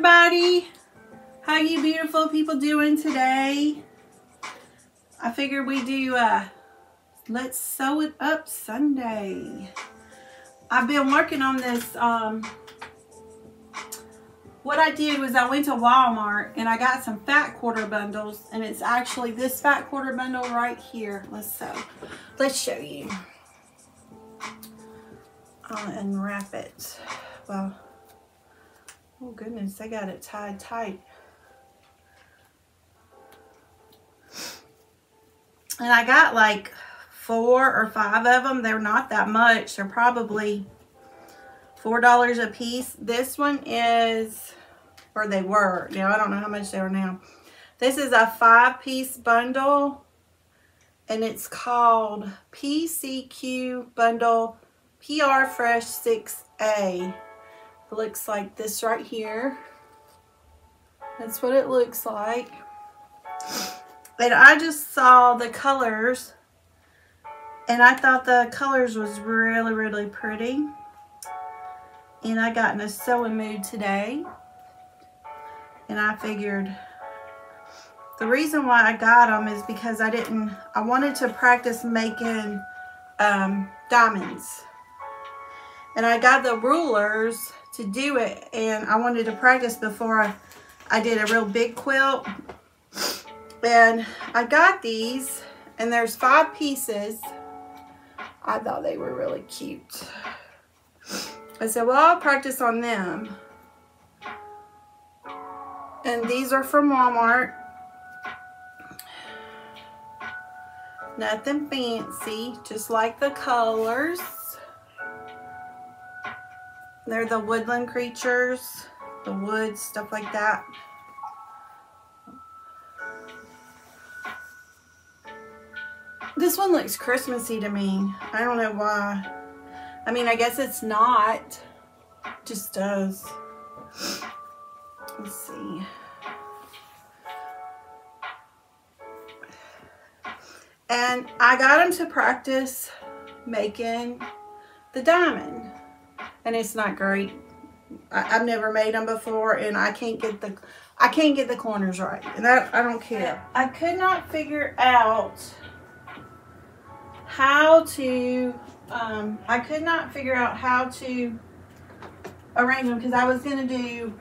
everybody. How you beautiful people doing today? I figured we do Let's Sew It Up Sunday. I've been working on this. What I did was I went to Walmart and I got some fat quarter bundles, and it's actually this fat quarter bundle right here. Let's show you. I'll unwrap it. Well, oh goodness, they got it tied tight. And I got like 4 or 5 of them. They're not that much. They're probably $4 a piece. This one is, or they were, you know, I don't know how much they are now. This is a 5-piece bundle, and it's called PCQ Bundle PR Fresh 6A. It looks like this right here. That's what it looks like. And I just saw the colors, and I thought the colors was really, really pretty. And I got in a sewing mood today, and I figured the reason why I got them is because I wanted to practice making diamonds. And I got the rulers to do it, and I wanted to practice before I did a real big quilt. And I got these, and there's 5 pieces. I thought they were really cute. I said, well, I'll practice on them. And these are from Walmart. Nothing fancy, just like the colors. They're the woodland creatures, the woods, stuff like that. This one looks Christmassy to me. I don't know why. I mean, I guess it's not. It just does. Let's see. And I got them to practice making the diamond. And it's not great. I've never made them before, and I can't get the corners right. And I don't care. I could not figure out how to arrange them, because I was gonna do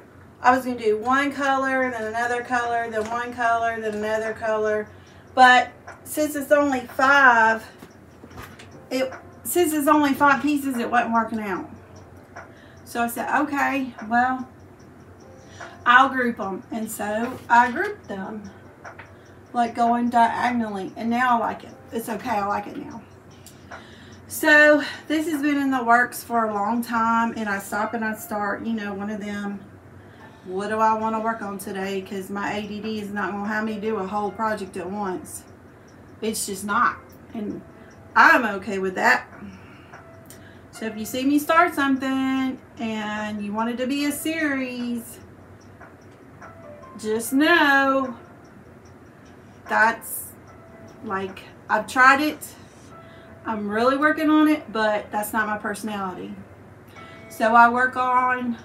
one color, then another color, then one color, then another color. But since it's only 5 pieces, it wasn't working out. So I said, okay, well, I'll group them. And so I grouped them, like going diagonally. And now I like it. It's okay, I like it now. So this has been in the works for a long time, and I stop and I start, you know, one of them, what do I want to work on today? Because my ADD is not going to have me do a whole project at once. It's just not. And I'm okay with that. So if you see me start something and you want it to be a series, just know that's like, I've tried it. I'm really working on it, but that's not my personality. So I work on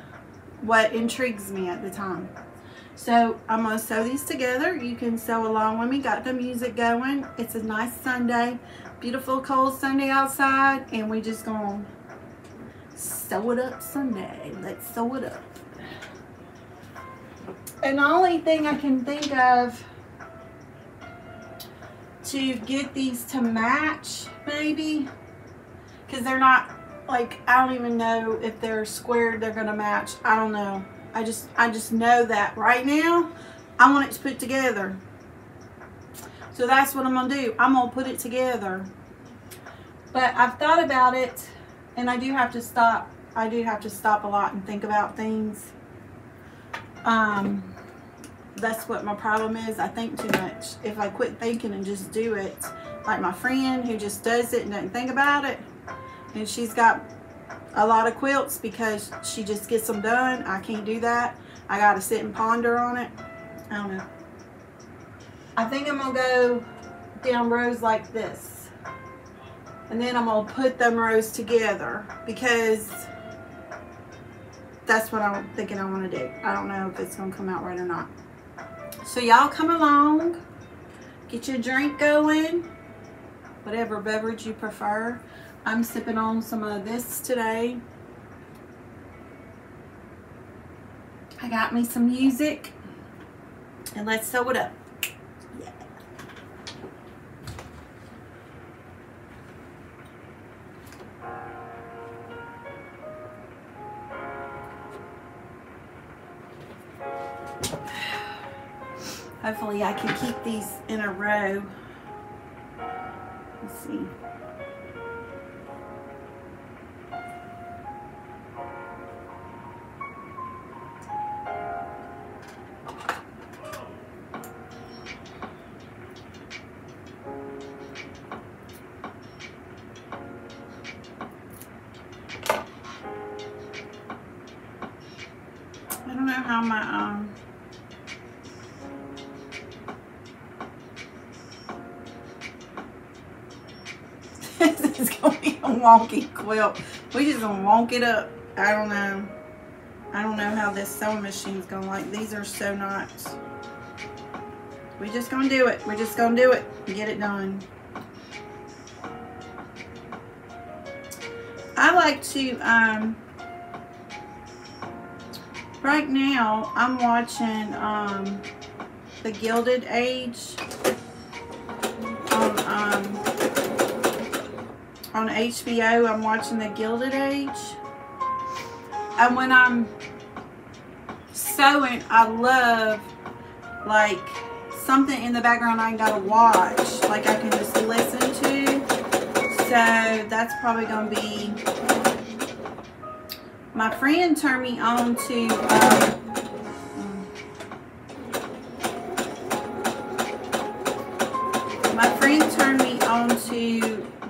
what intrigues me at the time. So I'm going to sew these together. You can sew along with me. Got the music going. It's a nice Sunday. Beautiful cold Sunday outside. And we just going to sew it up Sunday. Let's sew it up. And the only thing I can think of to get these to match, maybe, because they're not, like, I don't even know if they're squared they're gonna match. I don't know. I just know that right now I want it to put together. So that's what I'm gonna do. I'm gonna put it together. But I've thought about it, and I do have to stop. I do have to stop a lot and think about things. That's what my problem is. I think too much. If I quit thinking and just do it, like my friend who just does it and doesn't think about it, and she's got a lot of quilts because she just gets them done. I can't do that. I gotta sit and ponder on it. I don't know. I think I'm gonna go down rows like this, and then I'm gonna put them rows together, because that's what I'm thinking I want to do. I don't know if it's going to come out right or not. So y'all come along, get your drink going, whatever beverage you prefer. I'm sipping on some of this today. I got me some music, and let's sew it up. Yeah. Hopefully I can keep these in a row. Let's see. I don't know how my this is gonna be a wonky quilt. We just gonna wonk it up. I don't know. I don't know how this sewing machine's gonna like. These are so not. We just gonna do it. We're just gonna do it and get it done. I like to right now I'm watching The Gilded Age on HBO. I'm watching The Gilded Age, and when I'm sewing, I love like something in the background I ain't gotta watch, like I can just listen to. So that's probably gonna be. My friend turned me on to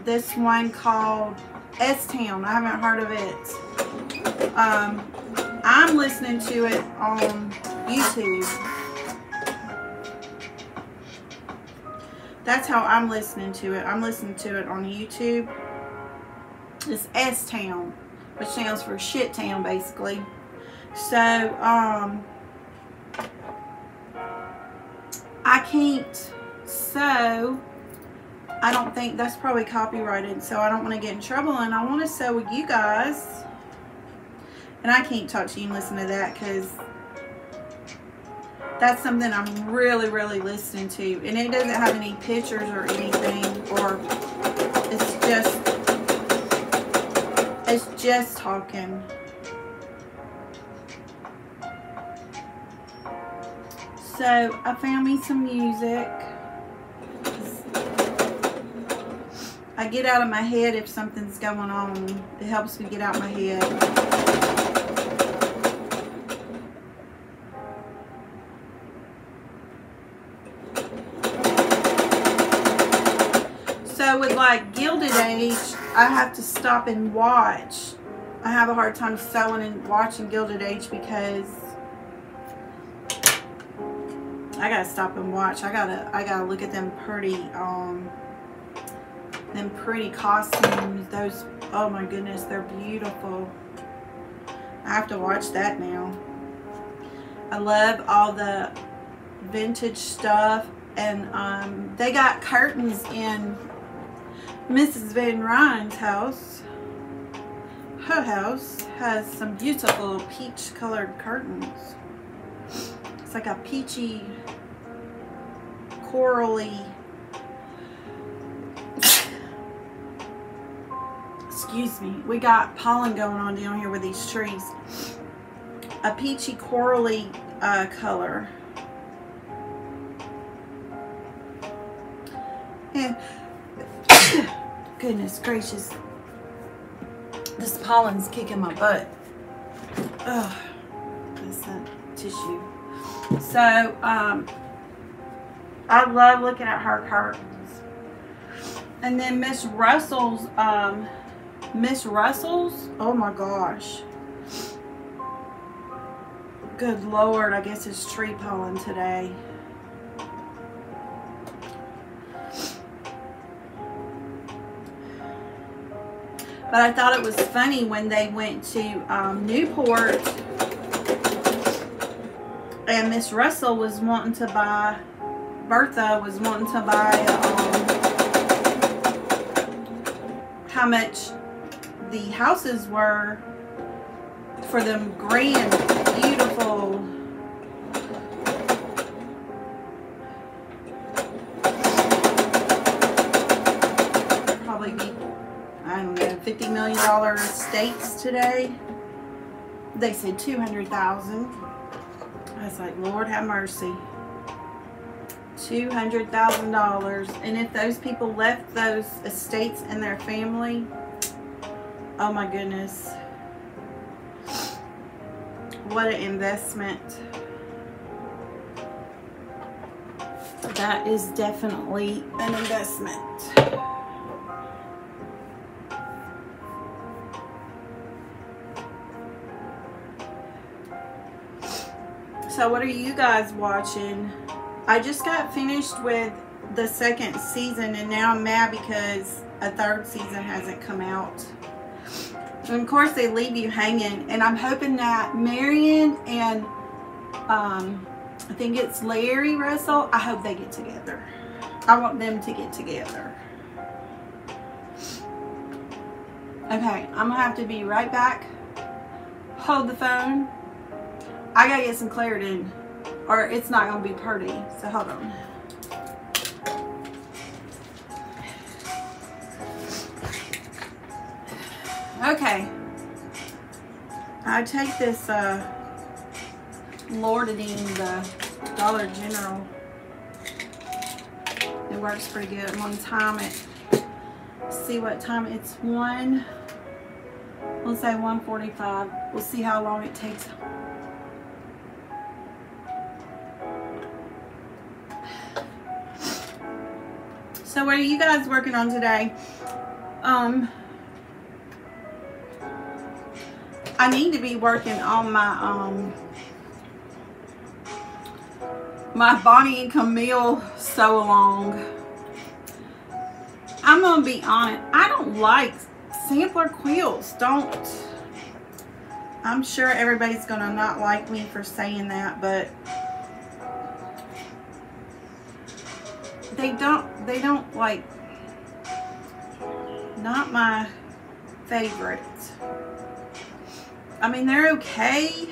this one called S-Town. I haven't heard of it. I'm listening to it on YouTube. That's how I'm listening to it. I'm listening to it on YouTube. It's S-Town, which stands for Shit Town, basically. So, I can't sew. I don't think that's probably copyrighted, so I don't want to get in trouble, and I want to sew with you guys. And I can't talk to you and listen to that because that's something I'm really, really listening to. And it doesn't have any pictures or anything, or it's just talking. So I found me some music. I get out of my head if something's going on. It helps me get out of my head. So with like Gilded Age, I have to stop and watch. I have a hard time sewing and watching Gilded Age because I gotta stop and watch. I gotta look at them pretty costumes. Those, oh my goodness, they're beautiful. I have to watch that now. I love all the vintage stuff, and they got curtains in Mrs. Van Ryan's house. Her house has some beautiful peach colored curtains. It's like a peachy, corally, excuse me, we got pollen going on down here with these trees. A peachy corally color. And goodness gracious, this pollen's kicking my butt. Ugh, that's that tissue. So I love looking at her curtains. And then Miss Russell's, oh my gosh. Good Lord, I guess it's tree pollen today. But I thought it was funny when they went to Newport and Miss Russell was wanting to buy, Bertha was wanting to buy how much the houses were for them grand, beautiful, probably be, I don't know, $50 million estates today. They said 200,000. I was like, Lord have mercy. $200,000. And if those people left those estates in their family, oh my goodness. What an investment. That is definitely an investment. So what are you guys watching? I just got finished with the second season and now I'm mad because a third season hasn't come out. And of course they leave you hanging, and I'm hoping that Marion and I think it's Larry Russell, I hope they get together. I want them to get together. Okay, I'm gonna have to be right back. Hold the phone. I gotta get some Claritin or it's not gonna be pretty, so hold on. Okay, I take this Loratadine, the Dollar General. It works pretty good. I'm gonna time it. See what time it's 1. Let's say 1:45. We'll see how long it takes. So what are you guys working on today? I need to be working on my my Bonnie and Camille sew along. I'm gonna be honest, I don't like sampler quilts. I'm sure everybody's gonna not like me for saying that, but they don't like, not my favorite. I mean, they're okay,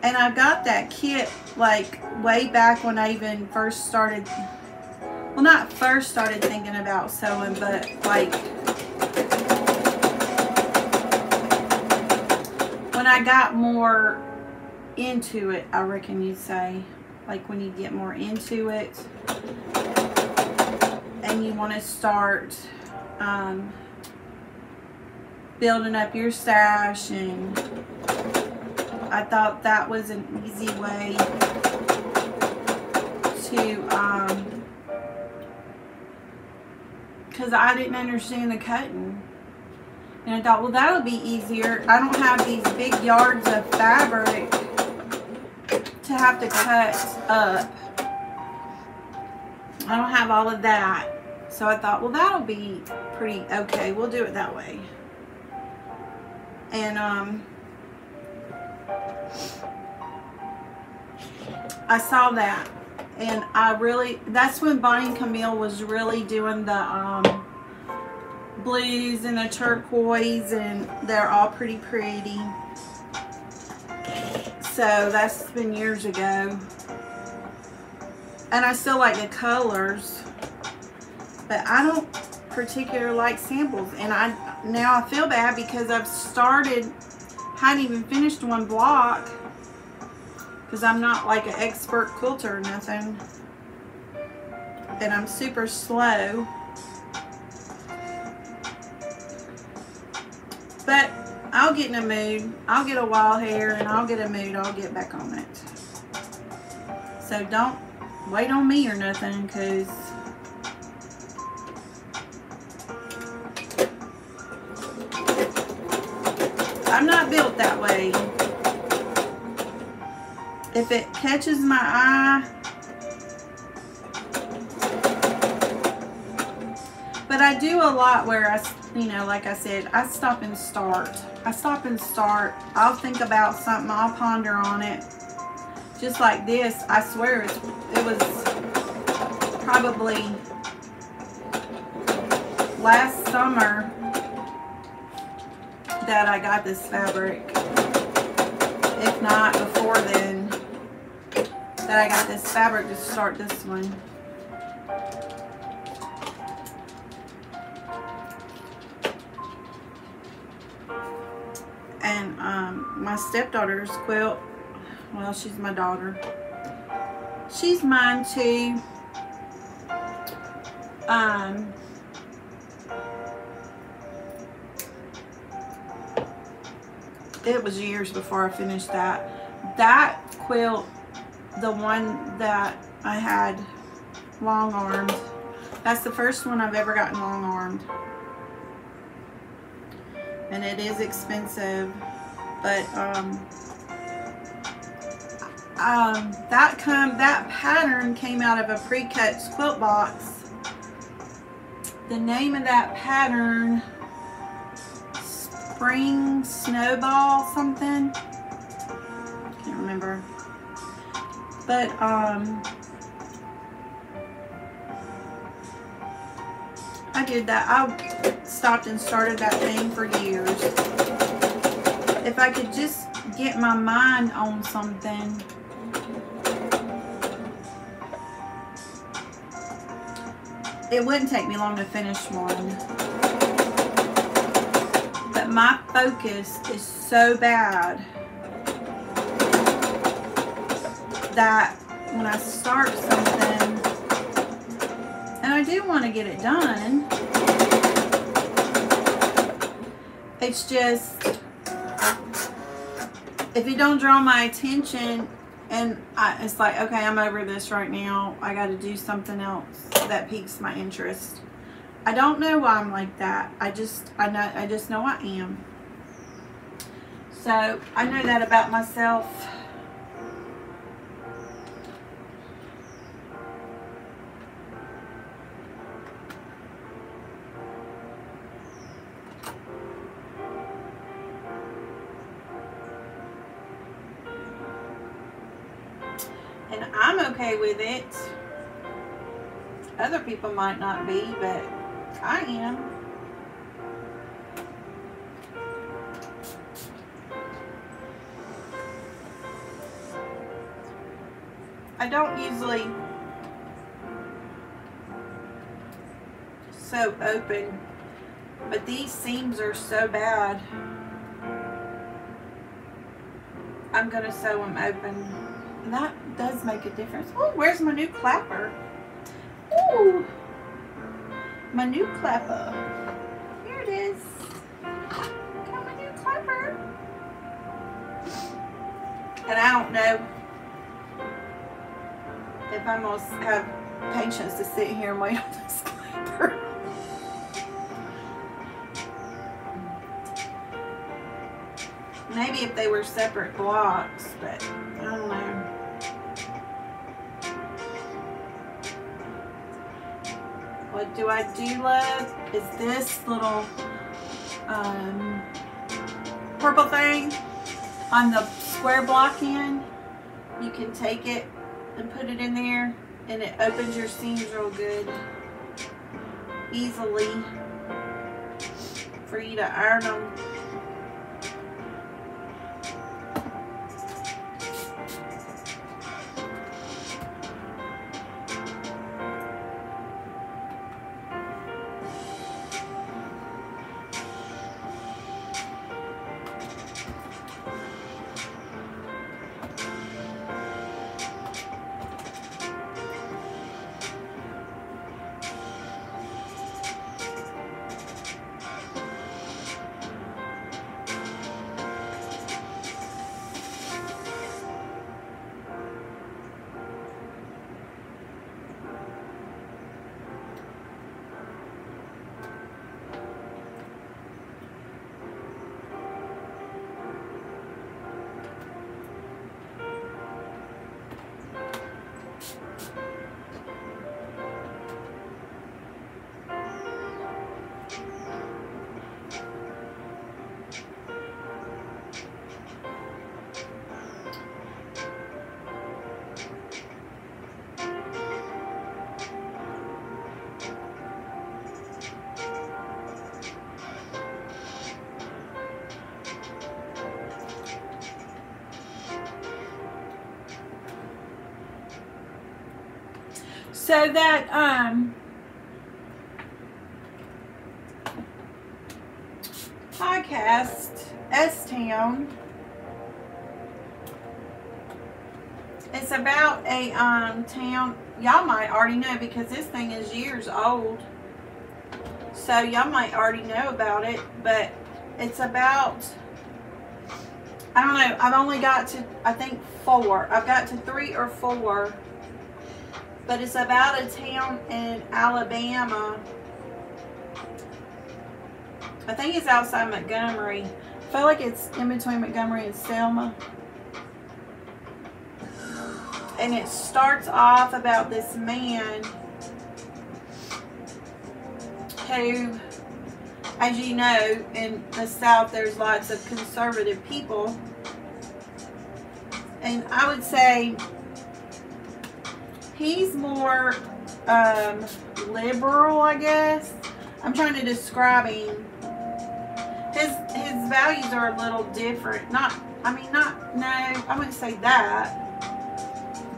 and I got that kit like way back when I even first started, well, not first started thinking about sewing, but like when I got more into it, I reckon you'd say, like when you get more into it and you want to start building up your stash, and I thought that was an easy way to because I didn't understand the cutting, and I thought, well, that'll be easier. I don't have these big yards of fabric to have to cut up. I don't have all of that, so I thought, well, that'll be pretty okay. We'll do it that way. And I saw that, and that's when Bonnie and Camille was really doing the blues and the turquoise, and they're all pretty. So that's been years ago, and I still like the colors, but I don't particularly like samples. And now I feel bad because hadn't even finished one block, because I'm not like an expert quilter or nothing, and I'm super slow. But I'll get in a mood. I'll get a wild hair and I'll get a mood. I'll get back on it. So don't wait on me or nothing, because I'm not built that way. If it catches my eye, but I do a lot where you know, like I said, I stop and start. I'll think about something, I'll ponder on it. Just like this, I swear it was probably last summer that I got this fabric. If not before then, that I got this fabric to start this one. And my stepdaughter's quilt, well, she's my daughter. She's mine too. It was years before I finished that. That quilt, the one that I had long armed, that's the first one I've ever gotten long armed. And it is expensive, but that pattern came out of a pre-cut quilt box. The name of that pattern, Spring Snowball something, can't remember, but I did that. I stopped and started that thing for years. If I could just get my mind on something, it wouldn't take me long to finish one. But my focus is so bad that when I start something, and I do want to get it done, it's just, if it don't draw my attention, and it's like, okay, I'm over this right now, I got to do something else that piques my interest. I don't know why I'm like that. I just know I am. So I know that about myself. And I'm okay with it. Other people might not be, but I am. I don't usually sew open, but these seams are so bad, I'm gonna sew them open. And that does make a difference. Oh, where's my new clapper? Ooh, my new clapper. Here it is. Got my new clapper. And I don't know if I'm gonna have patience to sit here and wait on this clapper. Maybe if they were separate blocks, but I don't know. What do I do love is this little purple thing on the square block end. You can take it and put it in there, and it opens your seams real good, easily, for you to iron them. So that podcast, S-Town, it's about a town, y'all might already know because this thing is years old. So y'all might already know about it, but it's about, I don't know, I've only got to, I think 4. I've got to 3 or 4. But it's about a town in Alabama. I think it's outside Montgomery. I feel like it's in between Montgomery and Selma. And it starts off about this man who, as you know, in the South there's lots of conservative people. And I would say he's more liberal, I guess. I'm trying to describe him. His values are a little different. No, I wouldn't say that.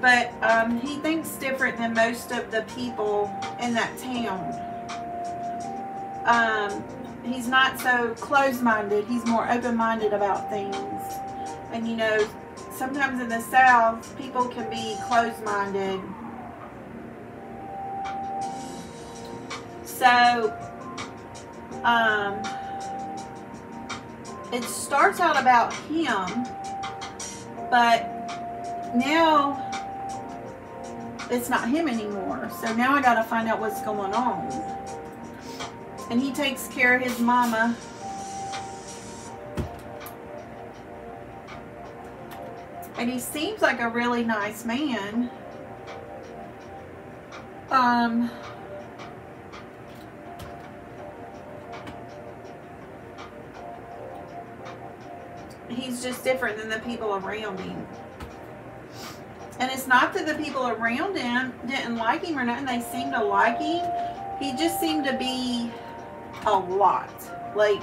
But he thinks different than most of the people in that town. He's not so closed-minded. He's more open-minded about things. And you know, sometimes in the South, people can be closed-minded. So, it starts out about him, but now it's not him anymore. So now I gotta find out what's going on. And he takes care of his mama. And he seems like a really nice man. He's just different than the people around him. And it's not that the people around him didn't like him or nothing. They seemed to like him. He just seemed to be a lot. Like,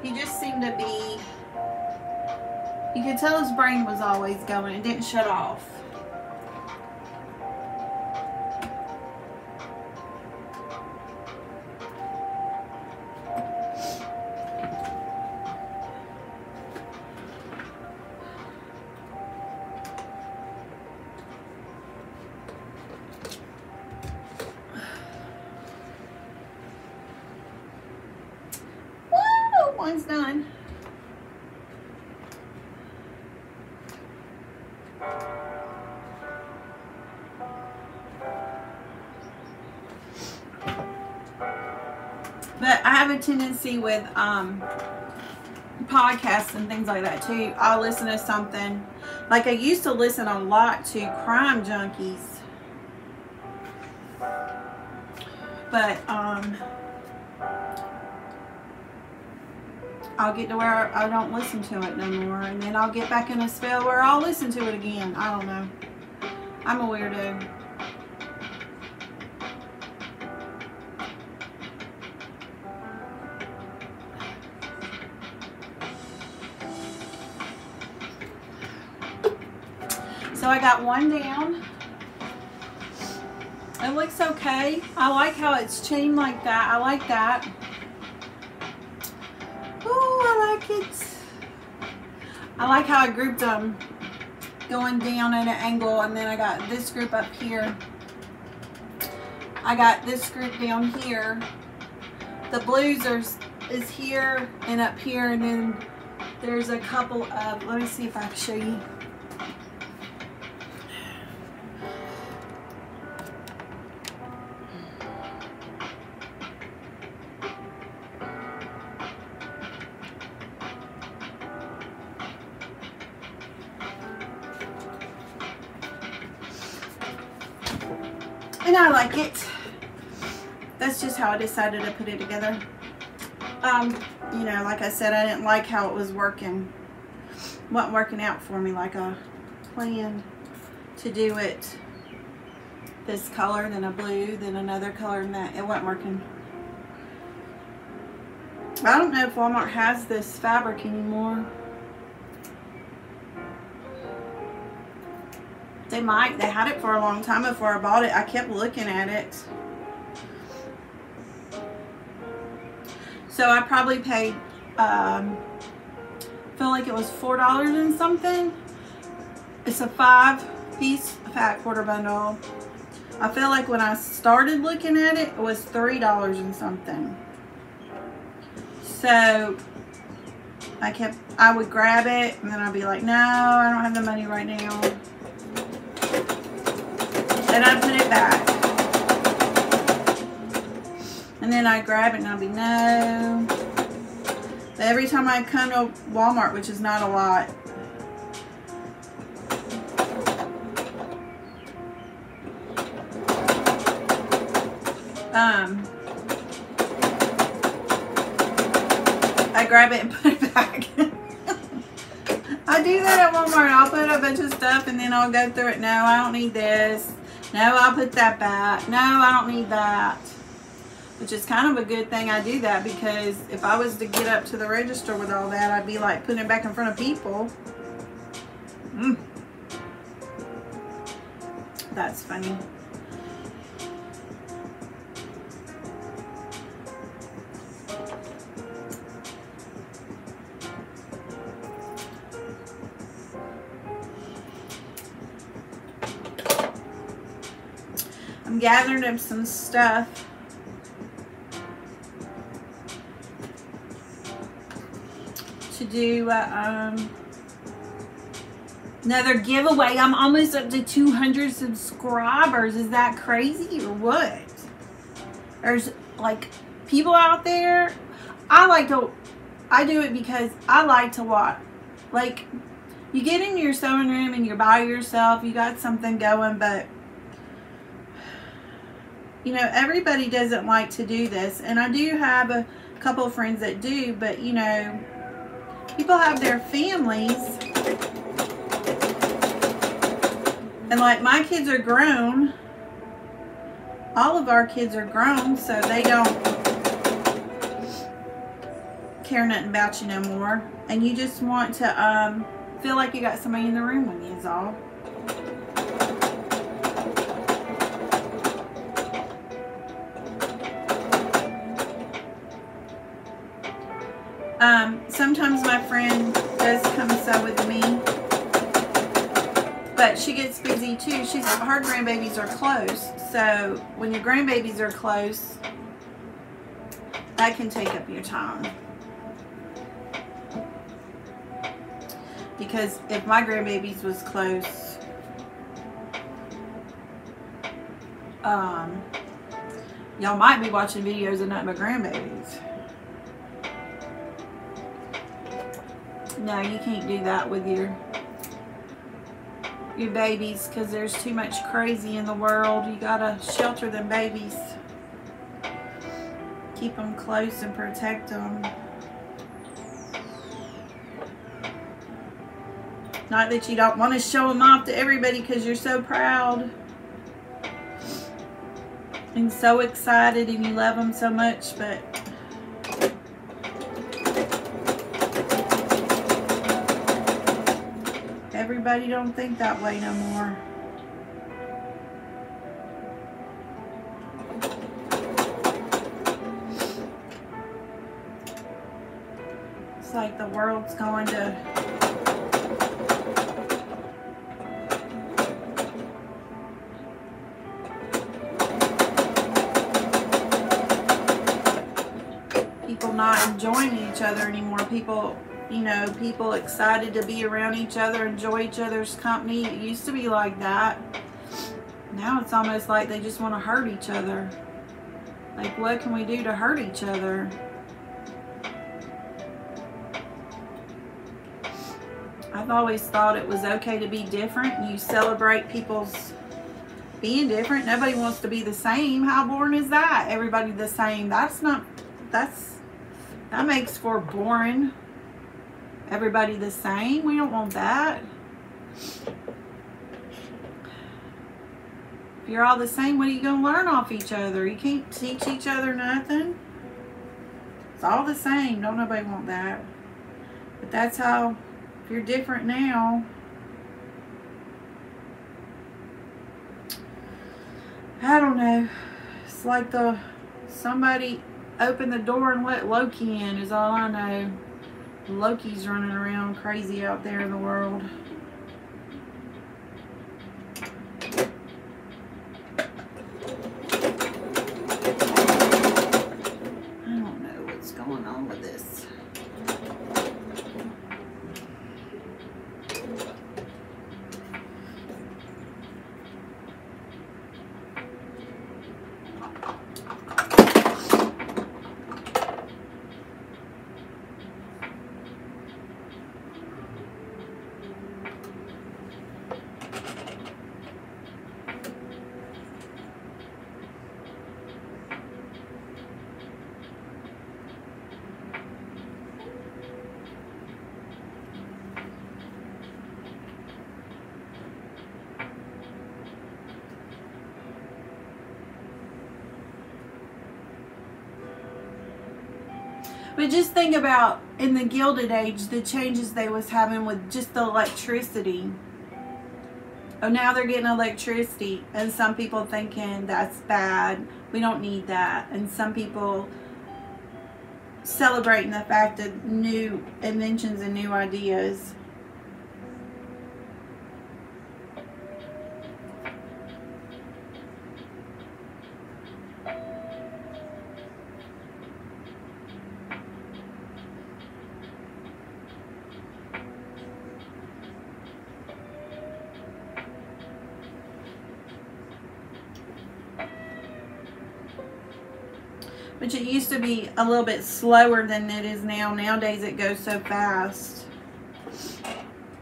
he just seemed to be, you could tell his brain was always going. It didn't shut off. One's done. But I have a tendency with podcasts and things like that too. I'll listen to something. Like I used to listen a lot to Crime Junkies. But I'll get to where I don't listen to it no more, and then I'll get back in a spell where I'll listen to it again. I don't know. I'm a weirdo. So I got one down. It looks okay. I like how it's chained like that. I like that. Oh, I like it. I like how I grouped them going down at an angle, and then I got this group up here. I got this group down here. The blues is here and up here, and then there's a couple of, let me see if I can show you. And I like it. That's just how I decided to put it together. You know, like I said, I didn't like how it was working. Wasn't working out for me like I planned to do it. This color, then a blue, then another color, and that. It wasn't working. I don't know if Walmart has this fabric anymore. They might. They had it for a long time before I bought it. I kept looking at it. So I probably paid, feel like it was $4 and something. It's a 5-piece fat quarter bundle. I feel like when I started looking at it, it was $3 and something. So I would grab it and then I'd be like, no, I don't have the money right now. And I'd put it back. And then I'd grab it and I'd be, no. But every time I come to Walmart, which is not a lot, I grab it and put it back. I do that at Walmart. I'll put a bunch of stuff and then I'll go through it. No, I don't need this. No, I'll put that back. No, I don't need that. Which is kind of a good thing I do that, because if I was to get up to the register with all that, I'd be like putting it back in front of people. That's funny. I'm gathering up some stuff. To do another giveaway. I'm almost up to 200 subscribers. Is that crazy or what? There's like people out there. I do it because I like to watch. Like, you get in your sewing room and you're by yourself, you got something going, but you know, everybody doesn't like to do this. And I do have a couple of friends that do, but you know, people have their families, and like my kids are grown. All of our kids are grown, so they don't care nothing about you no more. And you just want to feel like you got somebody in the room with you is all. Sometimes my friend does come sew with me, but she gets busy too. Her grandbabies are close, so when your grandbabies are close, that can take up your time. Because if my grandbabies was close, y'all might be watching videos of nothing but grandbabies. No, you can't do that with your babies, because there's too much crazy in the world. You gotta shelter them babies. Keep them close and protect them. Not that you don't want to show them off to everybody because you're so proud and so excited and you love them so much, but everybody don't think that way no more. It's like the world's going to people not enjoying each other anymore. People, you know, people excited to be around each other, enjoy each other's company. It used to be like that. Now it's almost like they just want to hurt each other. Like, what can we do to hurt each other? I've always thought it was okay to be different. You celebrate people's being different. Nobody wants to be the same. How boring is that? Everybody the same. That makes for boring. Everybody the same. We don't want that. If you're all the same, what are you going to learn off each other? You can't teach each other nothing. It's all the same. Don't nobody want that. But that's how, if you're different now, I don't know. It's like somebody opened the door and let Loki in is all I know. Loki's running around crazy out there in the world. I don't know what's going on with this. But just think about in the Gilded Age, the changes they was having with just the electricity. Oh, now they're getting electricity, and some people thinking that's bad. We don't need that. And some people celebrating the fact of new inventions and new ideas. Which it used to be a little bit slower than it is now. Nowadays it goes so fast.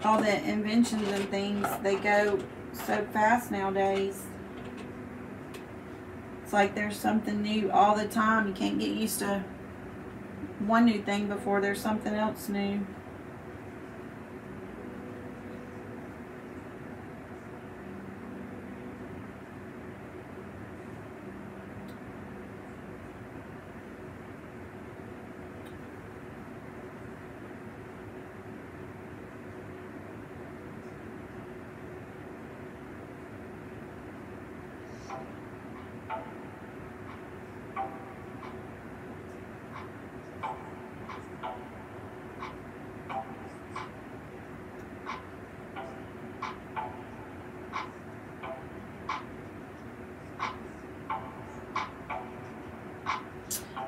All the inventions and things, they go so fast nowadays. It's like there's something new all the time. You can't get used to one new thing before there's something else new.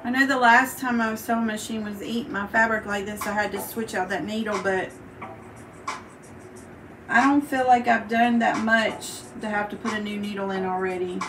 I know the last time my sewing machine was eating my fabric like this, I had to switch out that needle, but I don't feel like I've done that much to have to put a new needle in already.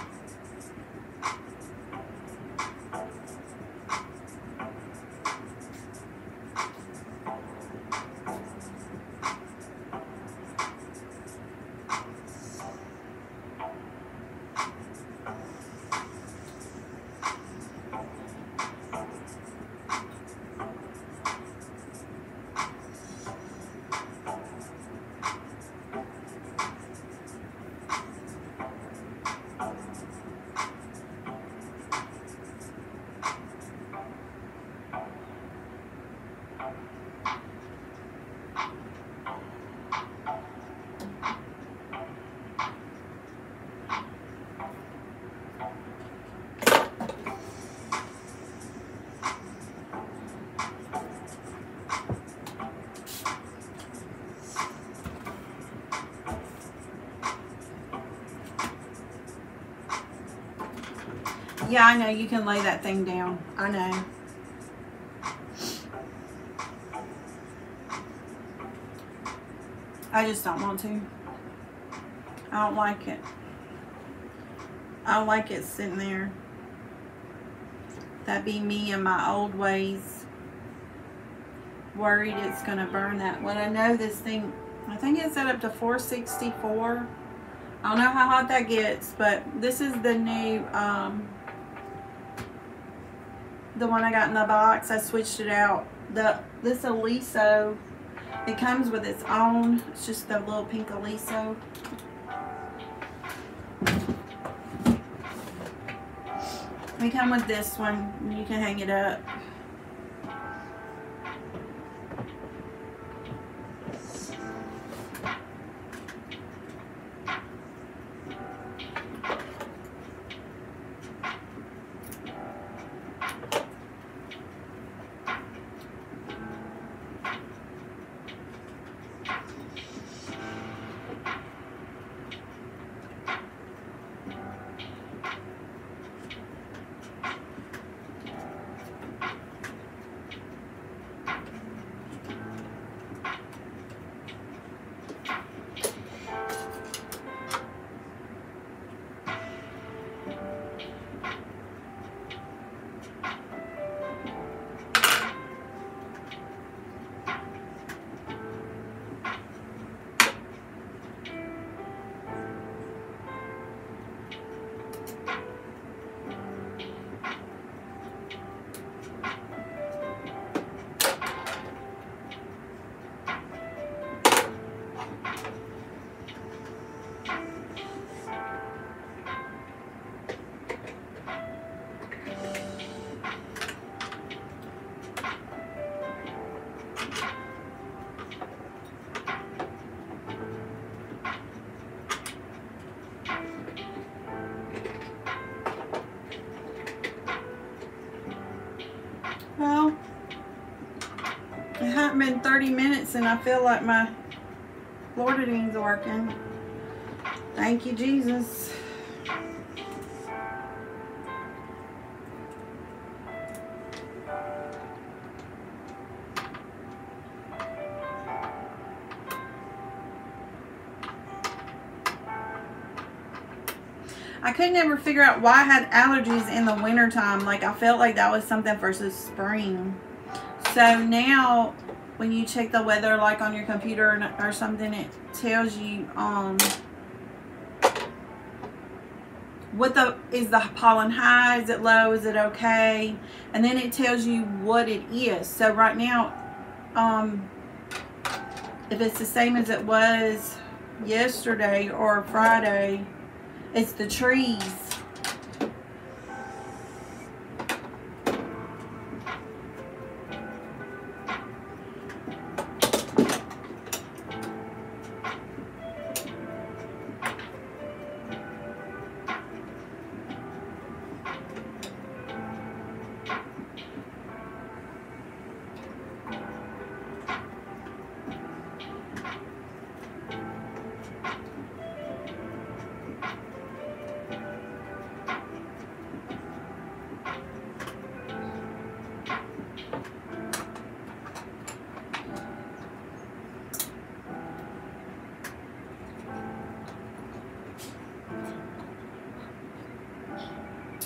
Yeah, I know, you can lay that thing down. I know. I just don't want to. I don't like it. I don't like it sitting there. That'd be me and my old ways. Worried it's going to burn that. When I know this thing, I think it's set up to 464. I don't know how hot that gets, but this is the new, the one I got in the box. I switched it out. This Aliso, it comes with its own. It's just the little pink Aliso. We come with this one. You can hang it up. been 30 minutes and I feel like my Lording's working. Thank you, Jesus. I could never figure out why I had allergies in the wintertime. Like, I felt like that was something versus spring. So now, when you check the weather, like on your computer or something, it tells you what is the pollen high, is it low, is it okay? And then it tells you what it is. So right now, if it's the same as it was yesterday or Friday, it's the trees.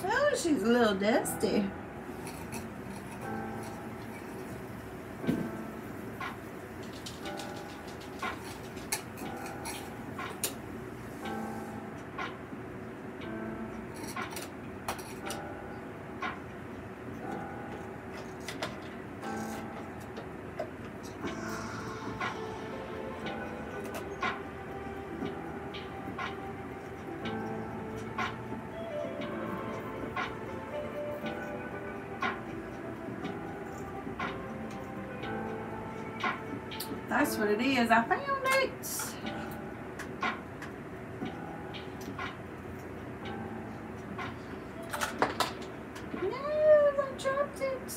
Oh, she's a little dusty. That's what it is. I found it. No, I dropped it.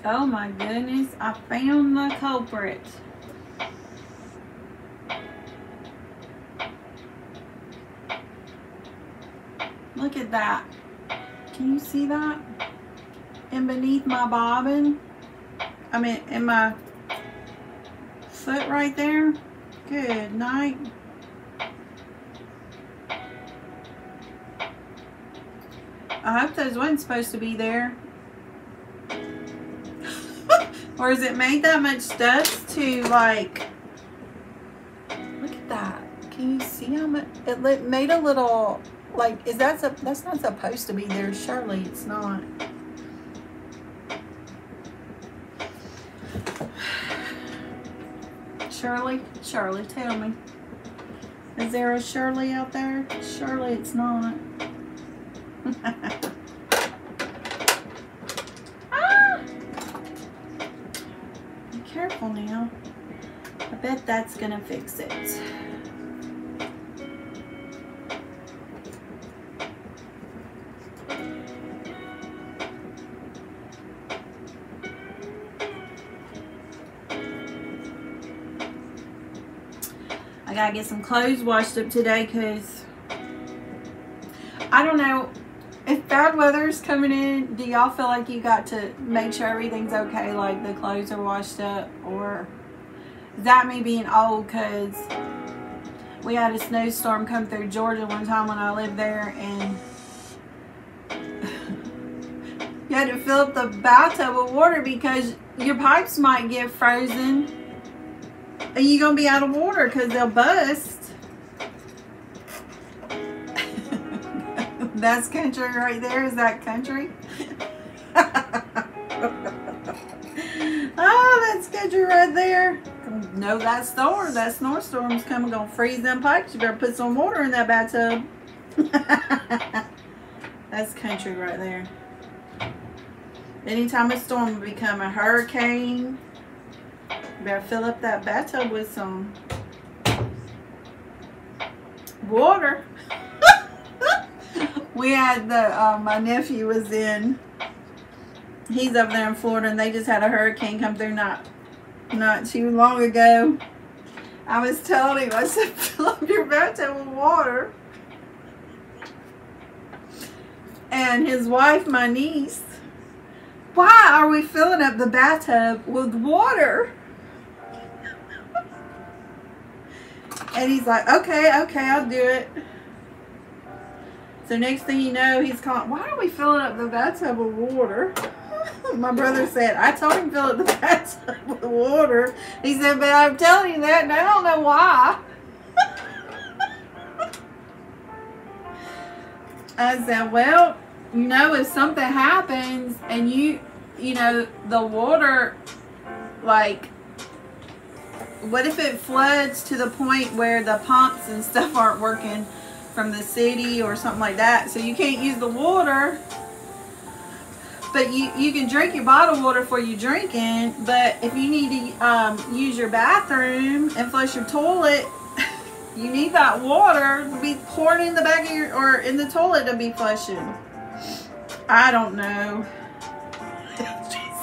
Oh my goodness, I found the culprit. Look at that. Can you see that? And beneath my bobbin, I mean in my foot right there. Good night. I hope those weren't supposed to be there. Or is it made that much dust to, like, look at that. Can you see how much it made a little, like, is that that's not supposed to be there? Surely it's not. Shirley, tell me. Is there a Shirley out there? Surely it's not. Ah! Be careful now. I bet that's gonna fix it. I gotta get some clothes washed up today because I don't know if bad weather is coming in. Do y'all feel like you got to make sure everything's okay, like the clothes are washed up, or is that me being old? Because we had a snowstorm come through Georgia one time when I lived there, and you had to fill up the bathtub with water because your pipes might get frozen. And you're going to be out of water because they'll bust. That's country right there. Is that country? Oh, that's country right there. No, that snowstorm's coming. Going to freeze them pipes. You better put some water in that bathtub. That's country right there. Anytime a storm will become a hurricane, you better fill up that bathtub with some water. We had the, my nephew was in, he's up there in Florida, and they just had a hurricane come through not too long ago. I was telling him, I said, fill up your bathtub with water. And his wife, my niece, why are we filling up the bathtub with water? And he's like, okay, I'll do it. So next thing you know, he's calling, why are we filling up the bathtub with water? My brother said, I told him to fill up the bathtub with water. He said, but I'm telling you that and I don't know why. I said, well, you know, if something happens and you know, the water, like, what if it floods to the point where the pumps and stuff aren't working from the city or something like that, so you can't use the water, but you can drink your bottled water for you drinking, but if you need to use your bathroom and flush your toilet, you need that water to be poured in the back of your, or in the toilet to be flushing. I don't know.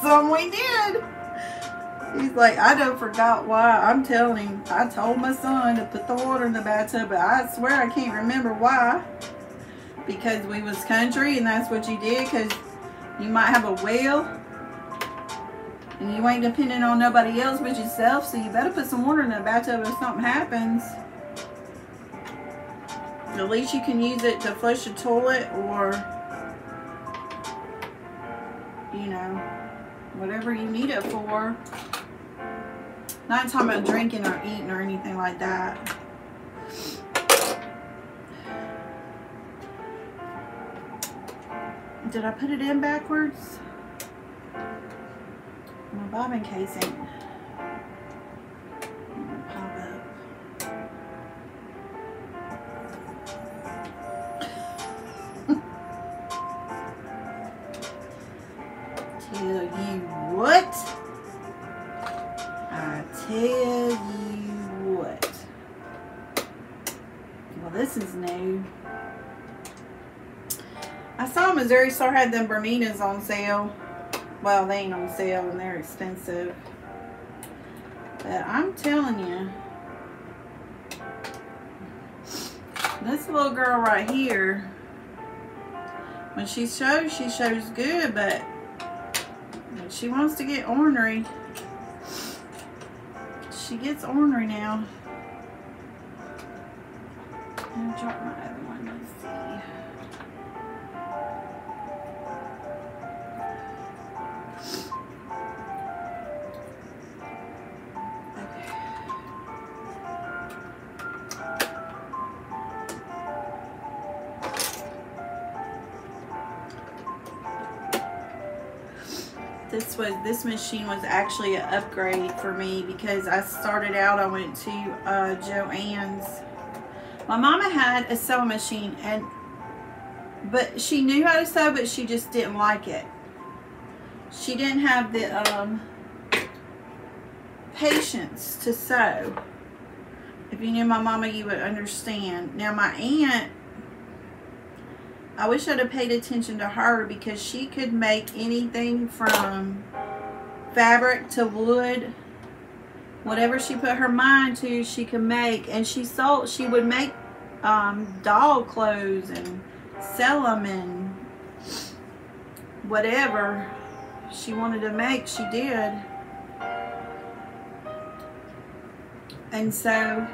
Something we did. He's like, I done forgot why. I'm telling him, I told my son to put the water in the bathtub, but I swear I can't remember why. Because we was country and that's what you did, because you might have a well and you ain't depending on nobody else but yourself, so you better put some water in the bathtub if something happens. At least you can use it to flush the toilet, or, you know, whatever you need it for. Not talking about drinking or eating or anything like that. Did I put it in backwards? My bobbin casing. Pop up. Tell you what. I tell you what. Well, this is new. I saw Missouri Star had them Bermudas on sale. Well, they ain't on sale and they're expensive. But I'm telling you, this little girl right here, when she shows good, but when she wants to get ornery, she gets ornery now. I'm gonna drop my other one. Let's see. This machine was actually an upgrade for me, because I started out, I went to Joann's. My mama had a sewing machine, but she knew how to sew, but she just didn't like it. She didn't have the patience to sew. If you knew my mama, you would understand. Now my aunt, I wish I'd have paid attention to her, because she could make anything from fabric to wood. Whatever she put her mind to, she could make. And she would make doll clothes and sell them, and whatever she wanted to make, she did. And so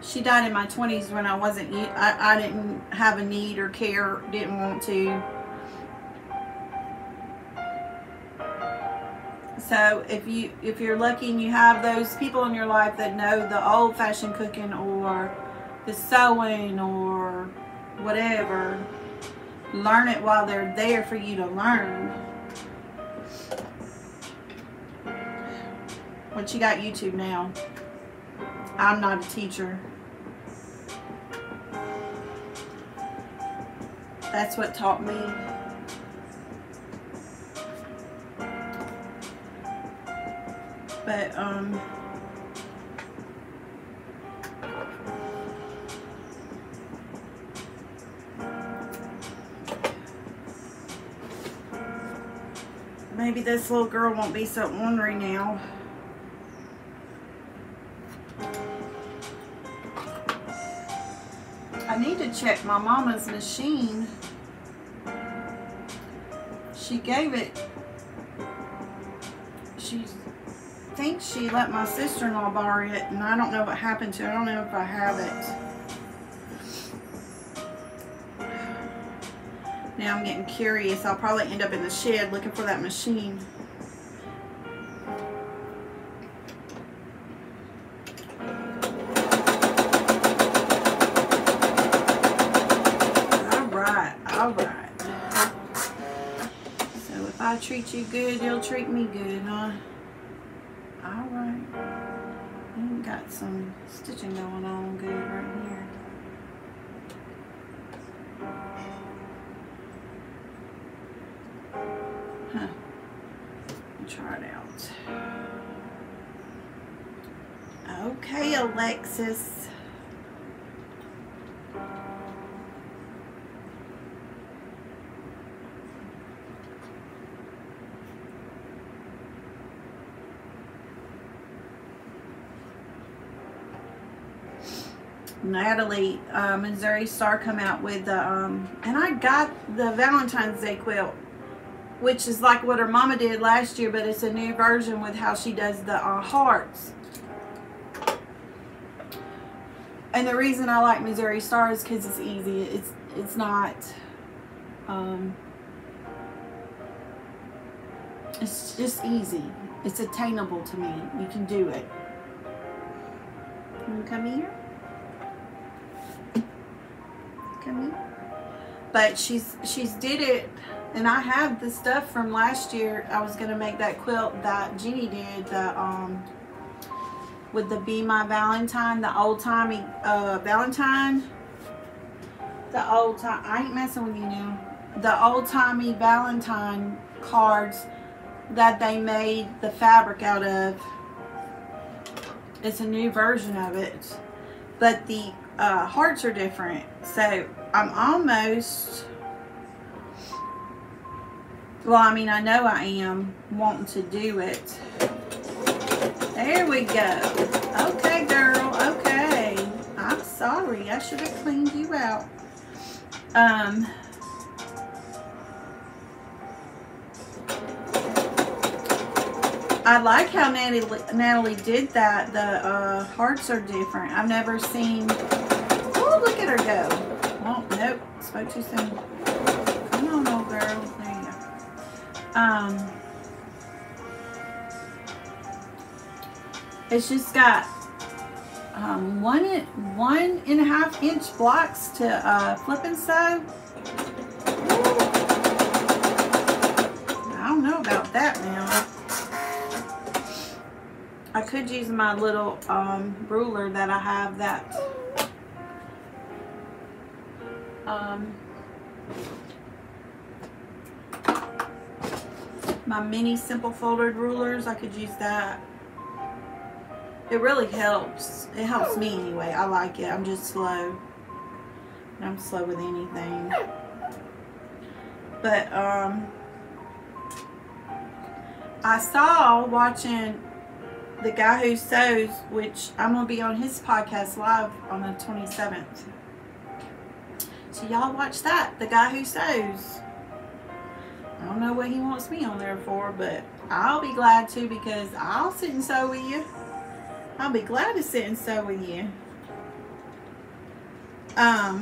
she died in my 20s when I didn't have a need or care, didn't want to. So if you're lucky and you have those people in your life that know the old-fashioned cooking or the sewing or whatever, learn it while they're there for you to learn. But you got YouTube now. I'm not a teacher. That's what taught me. But maybe this little girl won't be so ornery now. I need to check my mama's machine. She gave it, she thinks she let my sister-in-law borrow it, and I don't know what happened to it. I don't know if I have it. Now I'm getting curious. I'll probably end up in the shed looking for that machine. All right. So if I treat you good, you'll treat me good, huh? All right. You got some stitching going on good right here. Huh. Let me try it out. Okay, Alexis. Natalie, Missouri Star come out with the, and I got the Valentine's Day quilt, which is like what her mama did last year, but it's a new version with how she does the hearts. And the reason I like Missouri Star is because it's easy. It's not, it's just easy. It's attainable to me. You can do it. You come here. But she's did it, and I have the stuff from last year. I was gonna make that quilt that Jeannie did, the with the Be My Valentine, the old timey Valentine, the old time. I ain't messing with you now. The old timey Valentine cards that they made the fabric out of. It's a new version of it, but the hearts are different. So I'm almost, well, I mean, I know I am wanting to do it. There we go. Okay, girl. Okay. I'm sorry. I should have cleaned you out. I like how Natalie did that. The hearts are different. I've never seen. Oh, look at her go. Oh, nope. Spoke too soon. Come on, old girl. There you go. It's just got 1.5 inch blocks to flip and sew. I don't know about that now. I could use my little ruler that I have that my mini simple folded rulers. I could use that. It really helps. It helps me anyway. I like it. I'm just slow. I'm slow with anything. But I saw watching the guy who sews, which I'm gonna be on his podcast live on the 27th. So y'all watch that. The guy who sews. I don't know what he wants me on there for, but I'll be glad to, because I'll sit and sew with you. I'll be glad to sit and sew with you. I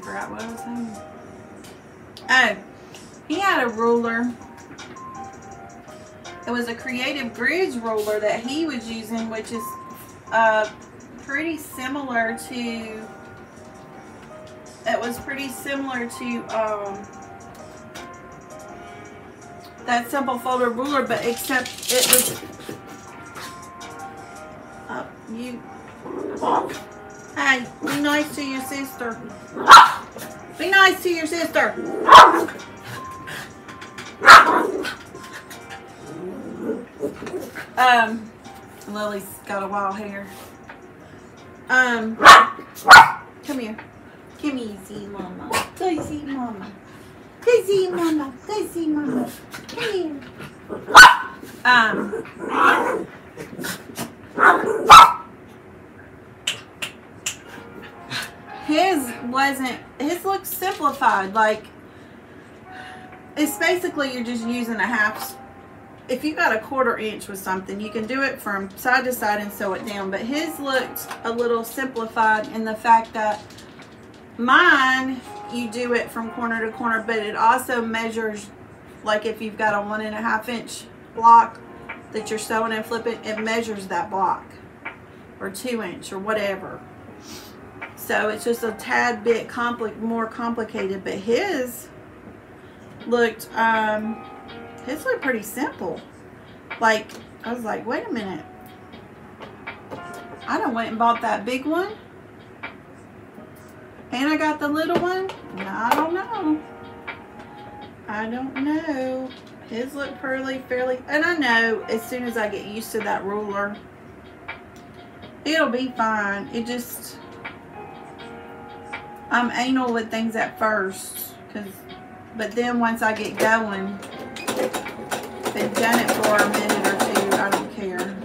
forgot what I was saying. Oh, he had a ruler. It was a Creative Grids ruler that he was using, which is pretty similar to. It was pretty similar to that simple folder ruler, but except it was. Hey, be nice to your sister. Be nice to your sister. Lily's got a wild hair. Come here. Come here, see mama. Go see mama. Go see mama. Go see mama. Come here. His looks simplified. Like, it's basically you're just using a half. If you got a 1/4 inch with something, you can do it from side to side and sew it down. But his looked a little simplified in the fact that mine, you do it from corner to corner, but it also measures, like if you've got a 1.5 inch block that you're sewing and flipping, it measures that block, or 2 inch or whatever. So it's just a tad bit more complicated, but his looked pretty simple. Like, I was like, wait a minute, I done went and bought that big one and I got the little one. No, I don't know. His look fairly, and I know as soon as I get used to that ruler, it'll be fine. It just, I'm anal with things at first, but then once I get going, been done it for a minute or two, I don't care.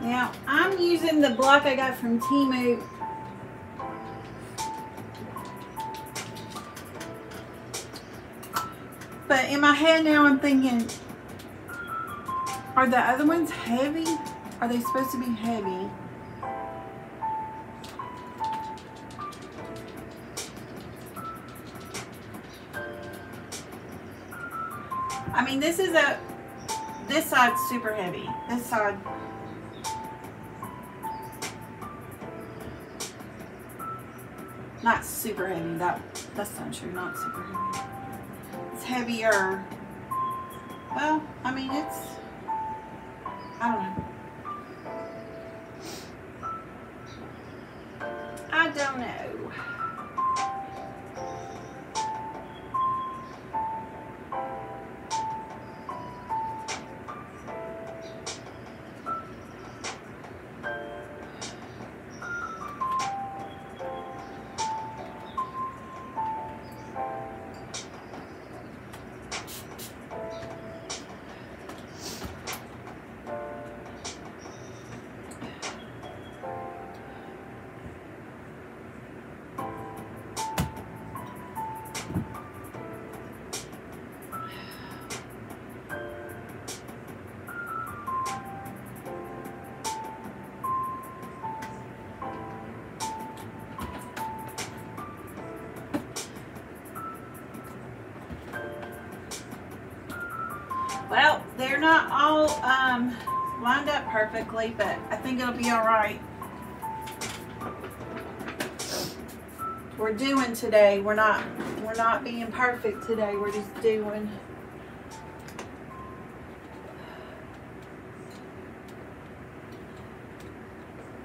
Now, I'm using the block I got from Temu. But in my head now I'm thinking, are the other ones heavy? Are they supposed to be heavy? I mean, this side's super heavy. This side, not super heavy. That's not true. Not super heavy. It's heavier. Well, I mean, I don't know. I don't know. Well, they're not all lined up perfectly, but I think it'll be all right. We're doing today. We're not being perfect today. We're just doing.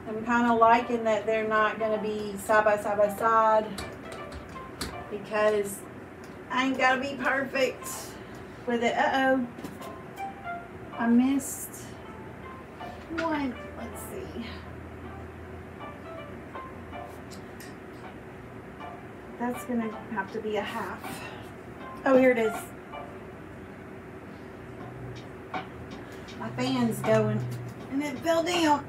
I'm kind of liking that they're not going to be side by side by side, because I ain't got to be perfect with it. Uh-oh. I missed one. Let's see. That's going to have to be a half. Oh, here it is. My fan's going and it fell down.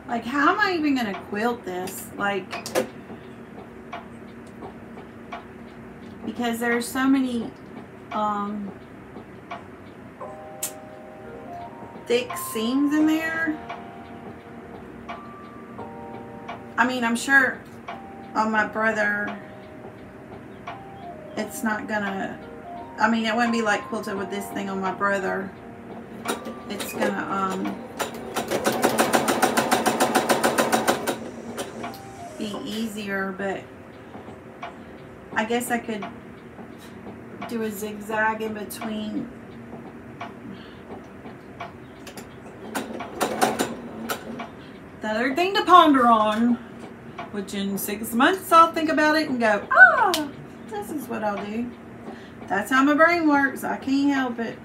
Like, how am I even gonna quilt this? Like, because there's so many thick seams in there. I mean, I'm sure on my brother it's not gonna, I mean, it wouldn't be like quilted with this thing on my brother. It's gonna be easier, but I guess I could do a zigzag in between. The other thing to ponder on, which in 6 months I'll think about it and go, ah, this is what I'll do. That's how my brain works. I can't help it.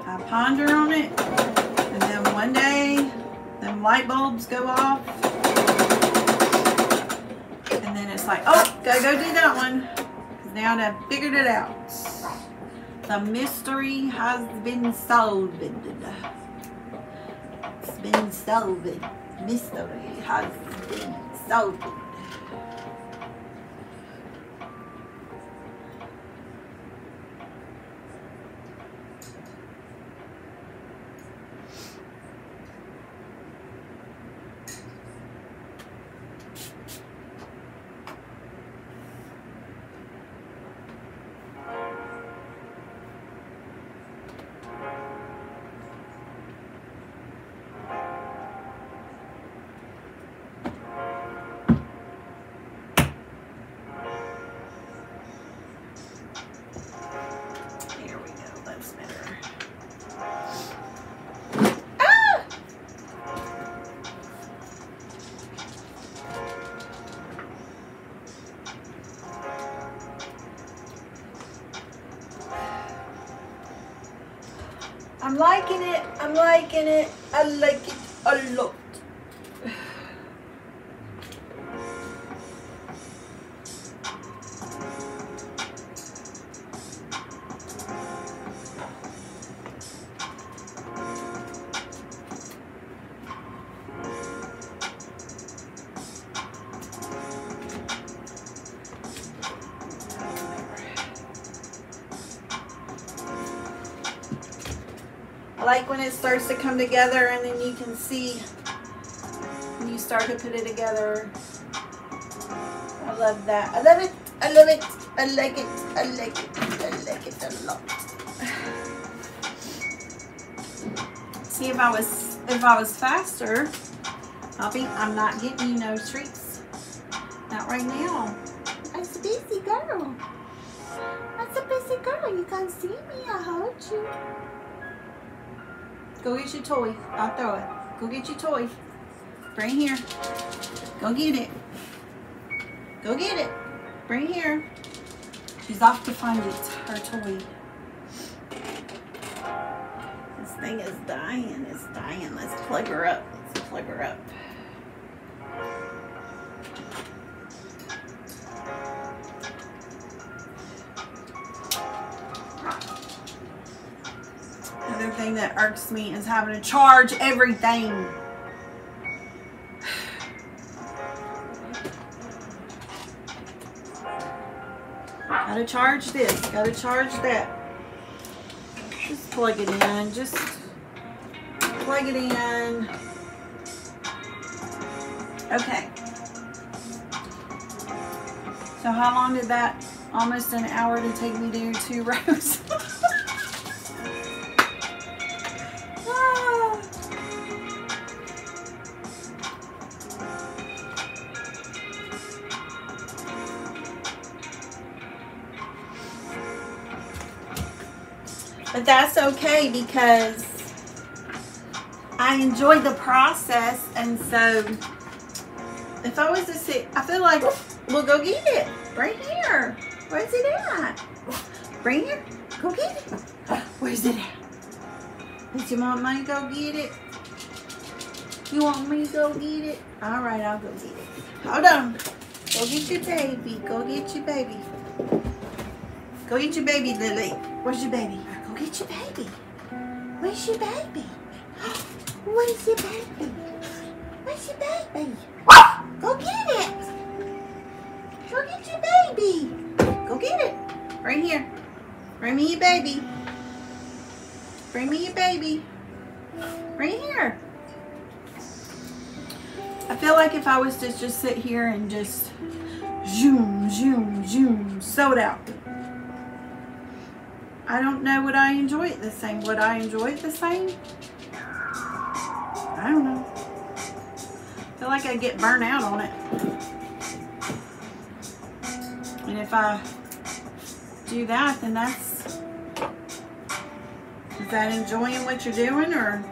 I ponder on it, and then one day them light bulbs go off, and then it's like, oh, gotta go do that one, because now I've figured it out. The mystery has been solved. It's been solved. Mystery has been solved. I'm liking it. I'm liking it. I like it a lot. I like when it starts to come together and then you can see when you start to put it together. I love that. I love it. I love it. I like it. I like it. I like it a lot. See, if I was faster, I'm not getting you no treats. Not right now. I'm a busy girl. I'm a busy girl. You can't see me. I hold you. Go get your toy. I'll throw it. Go get your toy. Bring here. Go get it. Go get it. Bring here. She's off to find it. Her toy. This thing is dying. It's dying. Let's plug her up. Let's plug her up. Another thing that irks me is having to charge everything. Gotta charge this, gotta charge that. Just plug it in, just plug it in. Okay. So how long did that, almost an hour to take me to do 2 rows? But that's okay because I enjoy the process, and so if I was to sit, I feel like, well, go get it. Right here. Where's it at? Bring it. Go get it. Where's it at? Did you want me to go get it? You want me to go get it? All right, I'll go get it. Hold on. Go get your baby. Go get your baby. Go get your baby, Lily. Where's your baby? Go get your baby. Where's your baby? Where's your baby? Where's your baby? Go get it. Go get your baby. Go get it. Right here. Bring me your baby. Bring me your baby. Right here. I feel like if I was to just sit here and just zoom, zoom, zoom, sew it out. I don't know, would I enjoy it the same? Would I enjoy it the same? I don't know. I feel like I get burnt out on it. And if I do that, then that's, is that enjoying what you're doing, or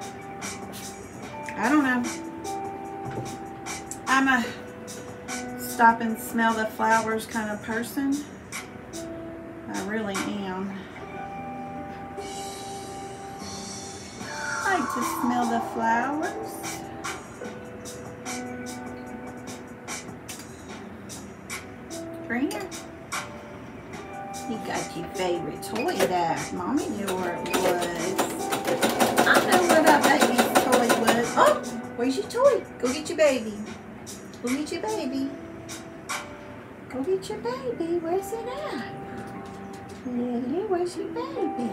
I don't know. I'm a stop and smell the flowers kind of person. I really am. I like to smell the flowers. Bring it. You got your favorite toy there. Mommy knew where it was. I know where that baby's toy was. Oh, where's your toy? Go get your baby. Go get your baby. Go get your baby. Where's it at? Lily, where's your baby?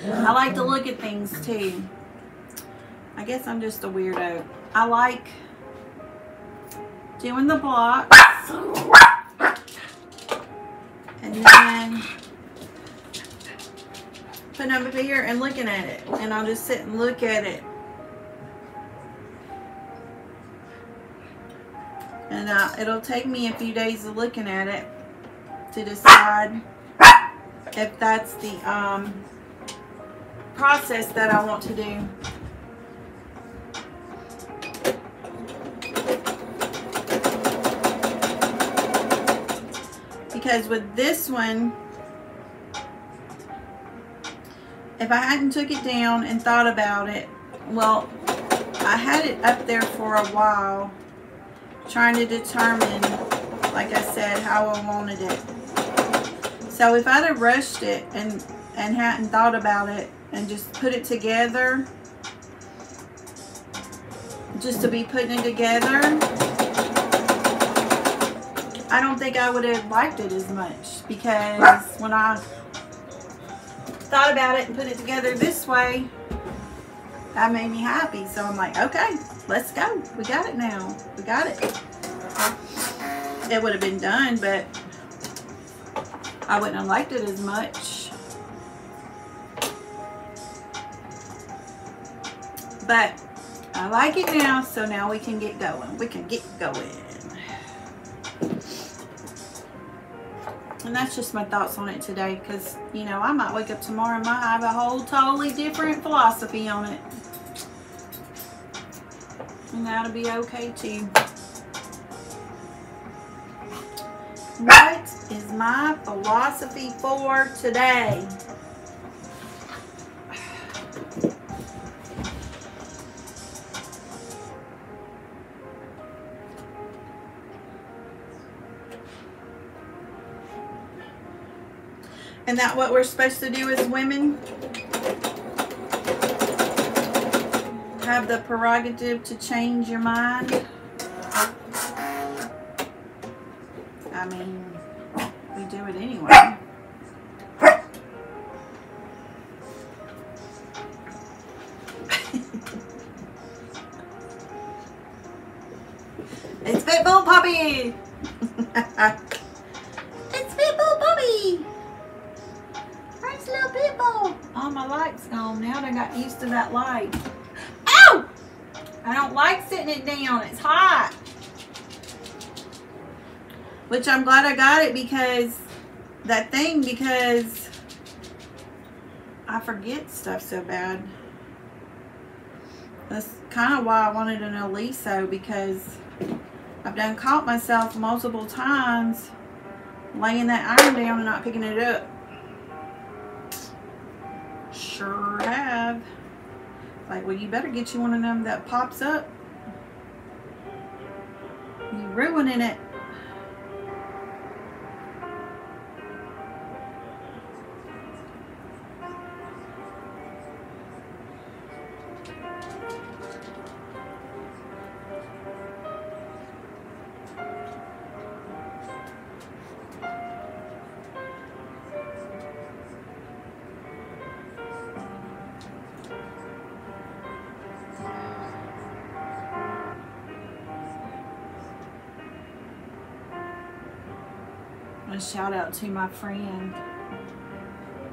I like to look at things too. I guess I'm just a weirdo. I like doing the blocks. And then putting up here and looking at it. And I'll just sit and look at it. And it'll take me a few days of looking at it to decide if that's the process that I want to do. Because with this one, if I hadn't took it down and thought about it, well, I had it up there for a while trying to determine, like I said, how I wanted it. So if I'd have rushed it and hadn't thought about it and just put it together, just to be putting it together, I don't think I would have liked it as much, because when I thought about it and put it together this way, that made me happy. So I'm like, okay, let's go. We got it now. We got it. It would have been done, but I wouldn't have liked it as much. But I like it now, so now we can get going. We can get going. And that's just my thoughts on it today, because, you know, I might wake up tomorrow and might have a whole totally different philosophy on it. And that'll be okay too. What is my philosophy for today? Isn't that what we're supposed to do as women? Have the prerogative to change your mind? I mean, we do it anyway. It's Pitbull Puppy! It's Pitbull Puppy! Where's little Pitbull? Oh, my light's gone now. I got used to that light. Ow! I don't like sitting it down. It's hot. Which I'm glad I got it, because because I forget stuff so bad. That's kind of why I wanted an Aliso, because I've done caught myself multiple times laying that iron down and not picking it up. Sure have. Like, well, you better get you one of them that pops up. You're ruining it. A shout out to my friend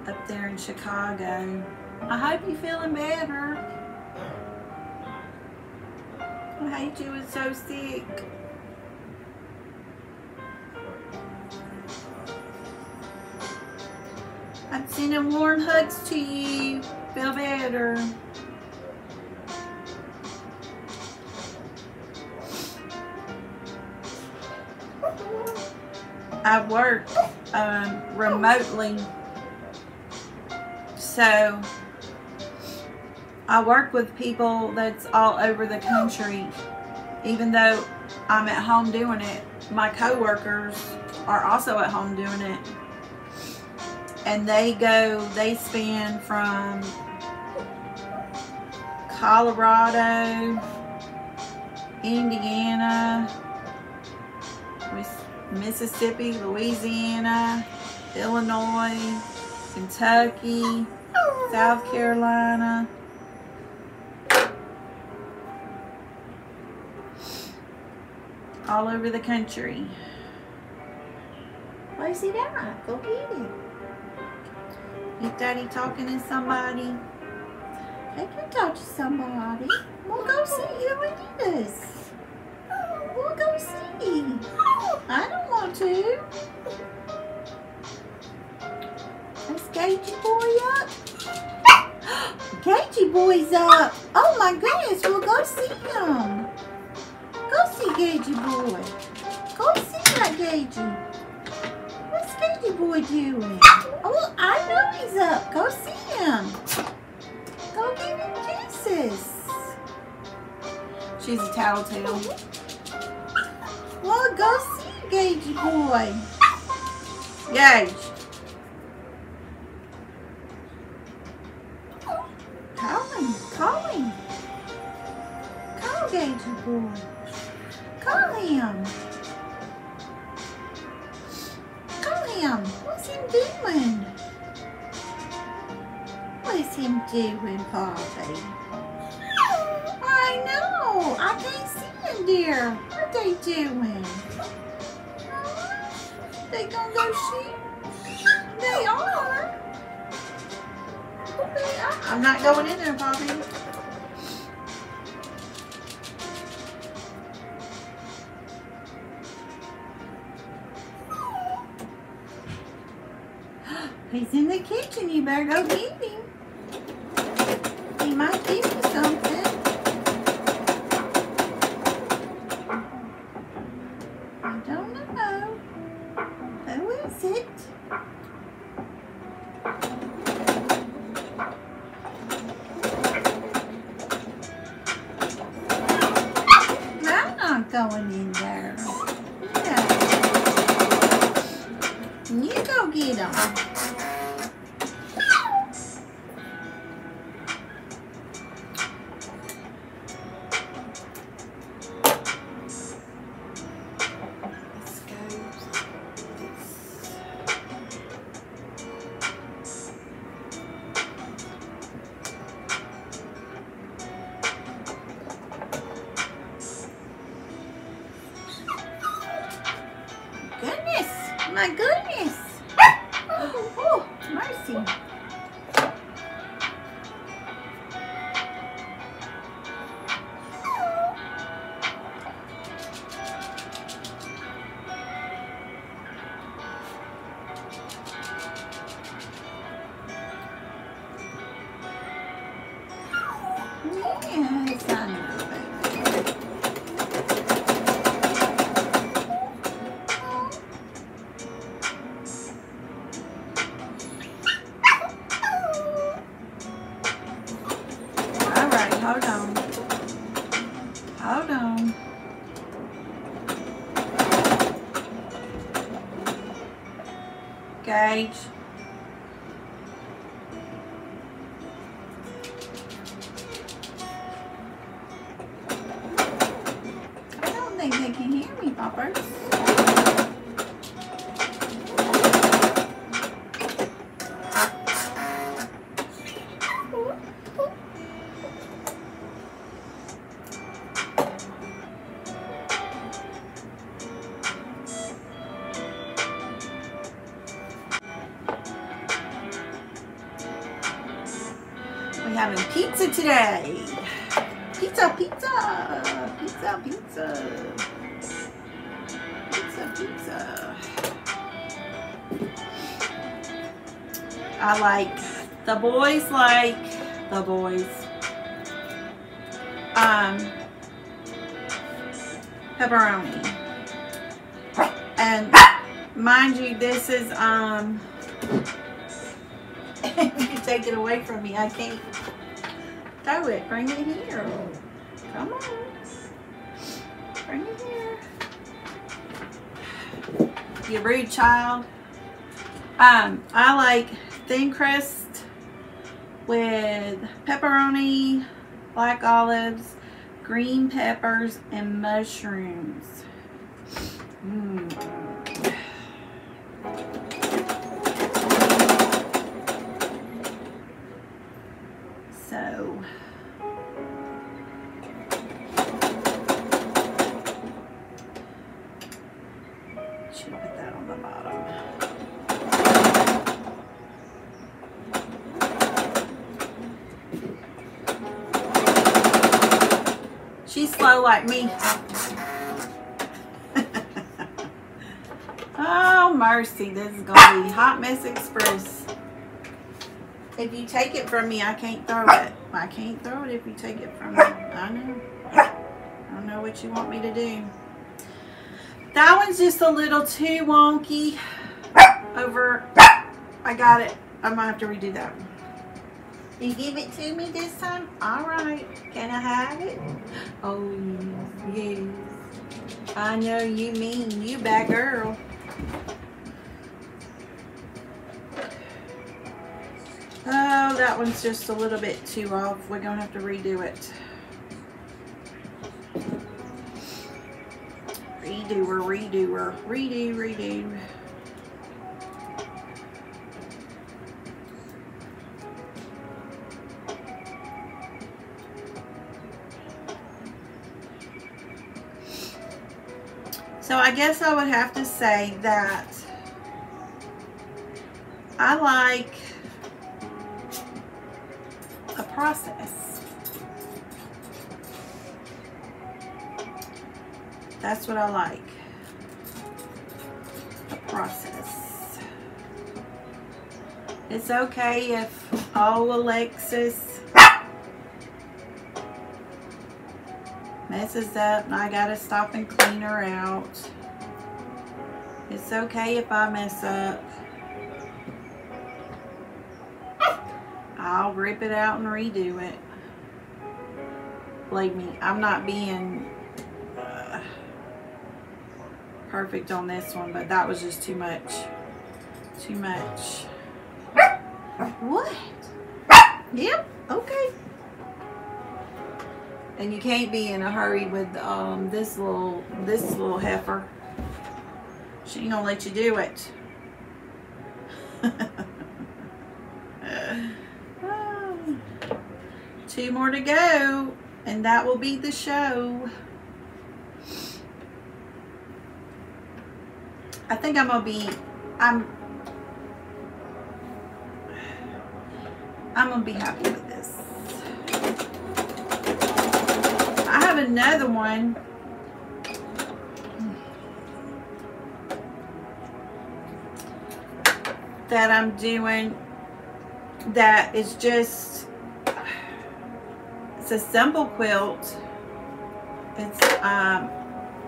up there in Chicago. I hope you're feeling better. I hate you was so sick. I'm sending warm hugs to you. Feel better. I work remotely, so I work with people that's all over the country. Even though I'm at home doing it, my co-workers are also at home doing it, and they span from Colorado, Indiana, Mississippi, Louisiana, Illinois, Kentucky, South Carolina, all over the country. Place it out. Go get it. Is Daddy talking to somebody? They can talk to somebody. We'll go see who it is. We'll go see. I don't want to. Let's Gagey boy up. Gagey boy's up. Oh my goodness, we'll go see him. Go see Gagey boy. Go see that Gagey. What's Gagey boy doing? Oh, I know he's up. Go see him. Go give him kisses. She's a tattletale. Well, go see Gagey boy. Gage. Call him. Call him. Call Gagey boy. Call him. Call him. What's him doing? What's him doing, Poppy? I know. I can't see him, dear. What they doing? They gonna go shoot? They are. They are. I'm not going in there, Poppy. He's in the kitchen. You better go get him. He might give you something. I don't know. Who is it? I'm not going in there. Yeah. You go get him. My goodness! Oh, mercy! Yes, I know. Hold on. Hold on. Gage. I don't think they can hear me, Poppers. We're having pizza today. Pizza, pizza, pizza, pizza, pizza, pizza. I like the boys pepperoni. And mind you, this is you take it away from me. I can't throw it. Bring it here. Come on. Bring it here. You rude child. I like thin crust with pepperoni, black olives, green peppers, and mushrooms. So should put that on the bottom. She's slow like me. Oh, mercy. This is going to be Hot Mess Express. If you take it from me, I can't throw it. I can't throw it if you take it from me. I know. I don't know what you want me to do. That one's just a little too wonky. Over. I got it. I'm going to have to redo that one. You give it to me this time? All right. Can I have it? Oh, yes. I know you mean. You bad girl. Oh, that one's just a little bit too off. We're going to have to redo it. Redo. Redo. So I guess I would have to say that I like a process. That's what I like. A process. It's okay if, oh, Alexis messes up and I gotta stop and clean her out. It's okay if I mess up. I'll rip it out and redo it. Believe me, I'm not being perfect on this one, but that was just too much. Too much. What? Yep, okay. And you can't be in a hurry with this little heifer. She ain't gonna let you do it. Two more to go, and that will be the show. I think I'm gonna be happy with this. I have another one that I'm doing that is just, it's a simple quilt. It's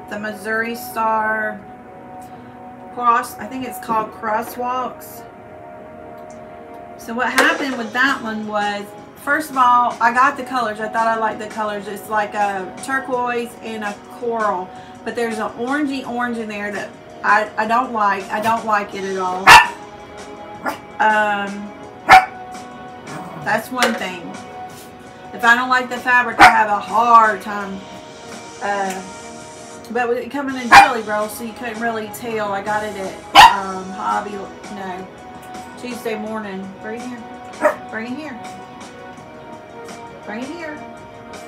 the Missouri Star cross, I think it's called Crosswalks. So what happened with that one was, first of all, I got the colors. I thought I liked the colors. It's like a turquoise and a coral, but there's an orangey orange in there that I don't like. I don't like it at all. That's one thing. If I don't like the fabric, I have a hard time. But with it coming in jelly roll, so you couldn't really tell. I got it at Hobby, no, Tuesday morning. Bring it here. Bring it here. Bring it here.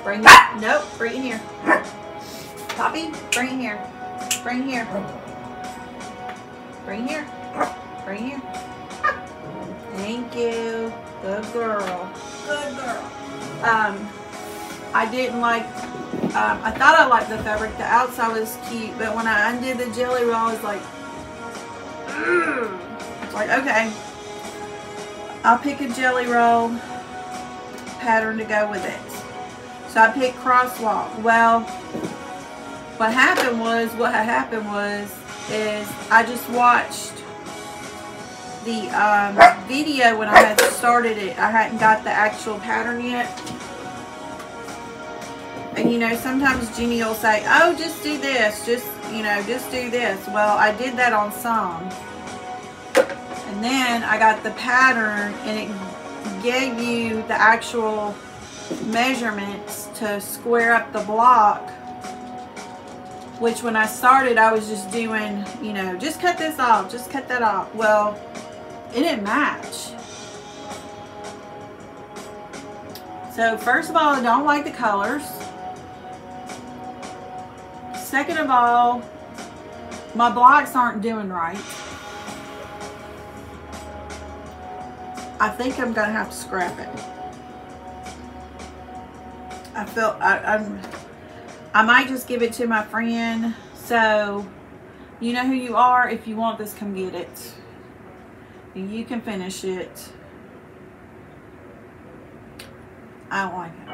Bring it. Nope. Bring it here. Poppy, bring it here. Bring it here. Bring it here. Bring it here. Thank you. Good girl. Good girl. I didn't like, I thought I liked the fabric. The outside was cute, but when I undid the jelly roll, I was like, it's like, okay, I'll pick a jelly roll pattern to go with it. So I picked Crosswalk. Well, what happened was is I just watched the video when I had started it. I hadn't got the actual pattern yet. And you know, sometimes Jenny will say, oh, just do this, just do this. Well, I did that on some. And then I got the pattern and it gave you the actual measurements to square up the block. Which when I started, I was just doing, just cut this off, just cut that off. Well, it didn't match. So first of all, I don't like the colors. Second of all, my blocks aren't doing right. I think I'm gonna have to scrap it. I might just give it to my friend. So, you know who you are. If you want this, come get it. You can finish it. I don't like it.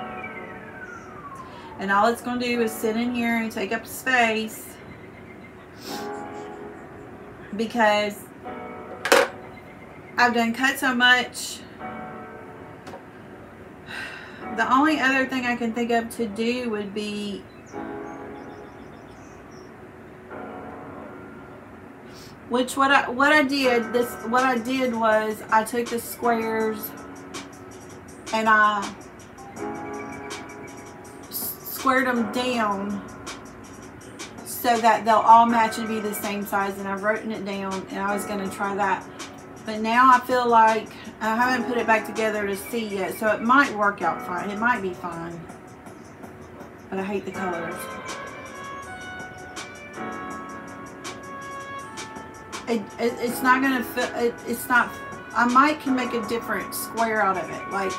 And all it's going to do is sit in here and take up space. Because I've done cut so much. The only other thing I can think of to do would be what I did was I took the squares and I squared them down so that they'll all match and be the same size, and I've written it down, and I was going to try that. But now I feel like I haven't put it back together to see yet, so it might work out fine. It might be fine. But I hate the colors. It's not going to fit. It's not. I might can make a different square out of it. Like,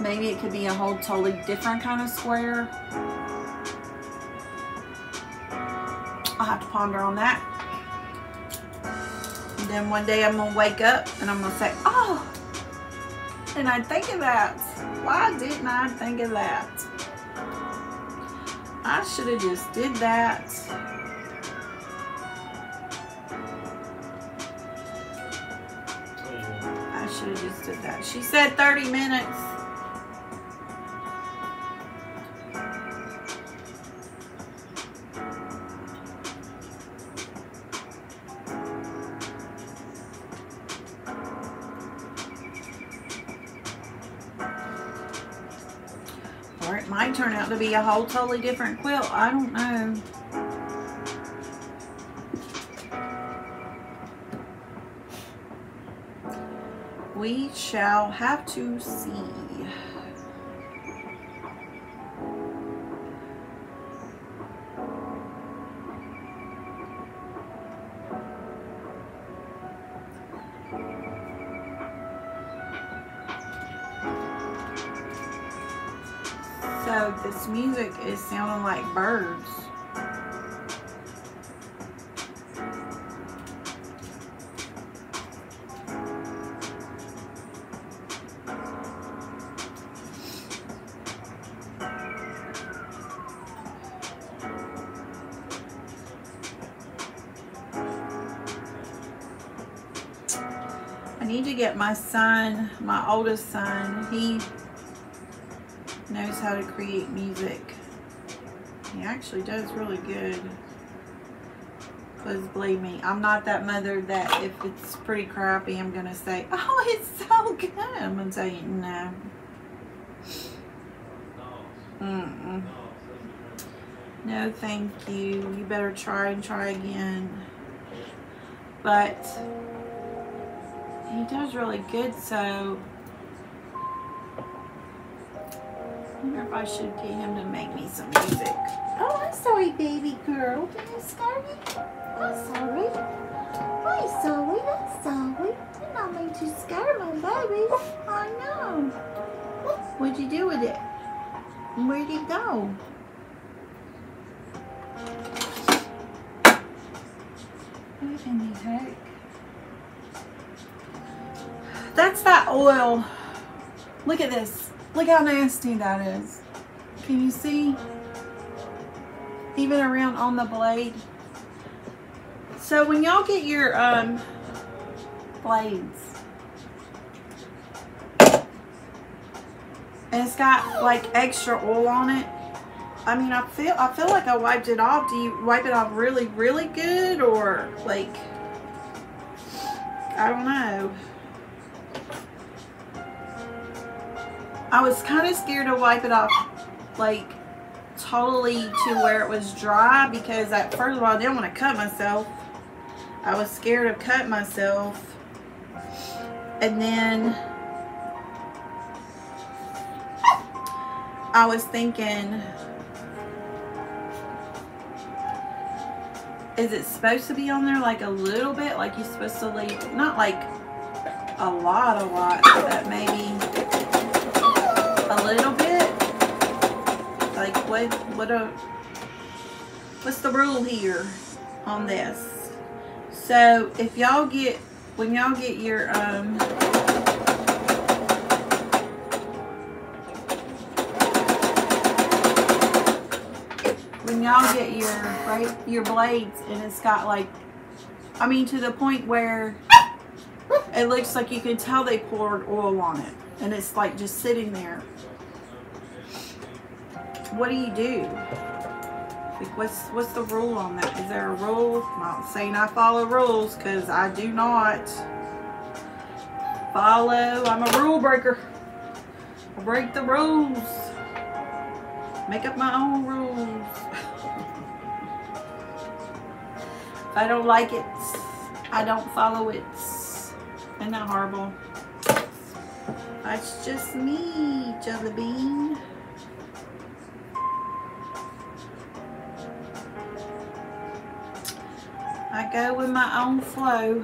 maybe it could be a whole totally different kind of square. I'll have to ponder on that. And then one day I'm gonna wake up and I'm gonna say, oh, didn't I think of that? Why didn't I think of that? I should have just did that. I should have just did that. She said 30 minutes. Or it might turn out to be a whole totally different quilt. I don't know. We shall have to see. So this music is sounding like birds. I need to get my son, my oldest son, he knows how to create music. He actually does really good. Because believe me, I'm not that mother that if it's pretty crappy, I'm going to say, oh, it's so good. I'm going to tell you, no. No, thank you. You better try and try again. But he does really good, so I wonder if I should get him to make me some music. Oh, I'm sorry, baby girl. Did you scare me? I'm sorry. I'm sorry. I'm sorry. You're not meant to scare my baby. I know. What'd you do with it? Where'd it go? Who in the heck? That's that oil. Look at this. Look how nasty that is. Can you see? Even around on the blade. So when y'all get your blades, and it's got like extra oil on it. I mean, I feel like I wiped it off. Do you wipe it off really, really good, or like, I don't know. I was kind of scared to wipe it off like totally to where it was dry, because first of all, I didn't want to cut myself. I was scared of cutting myself. And then I was thinking, is it supposed to be on there like a little bit? Like you're supposed to leave, not like a lot, but maybe a little bit. Like what's the rule here on this? So if y'all get, when y'all get your your blades, and it's got like, I mean, to the point where it looks like you can tell they poured oil on it, and it's like just sitting there. What do you do? Like, what's the rule on that? Is there a rule? I'm not saying I follow rules, because I do not follow. I'm a rule breaker. I break the rules. Make up my own rules. If I don't like it, I don't follow it. Isn't that horrible? That's just me, Jelly Bean. I go with my own flow.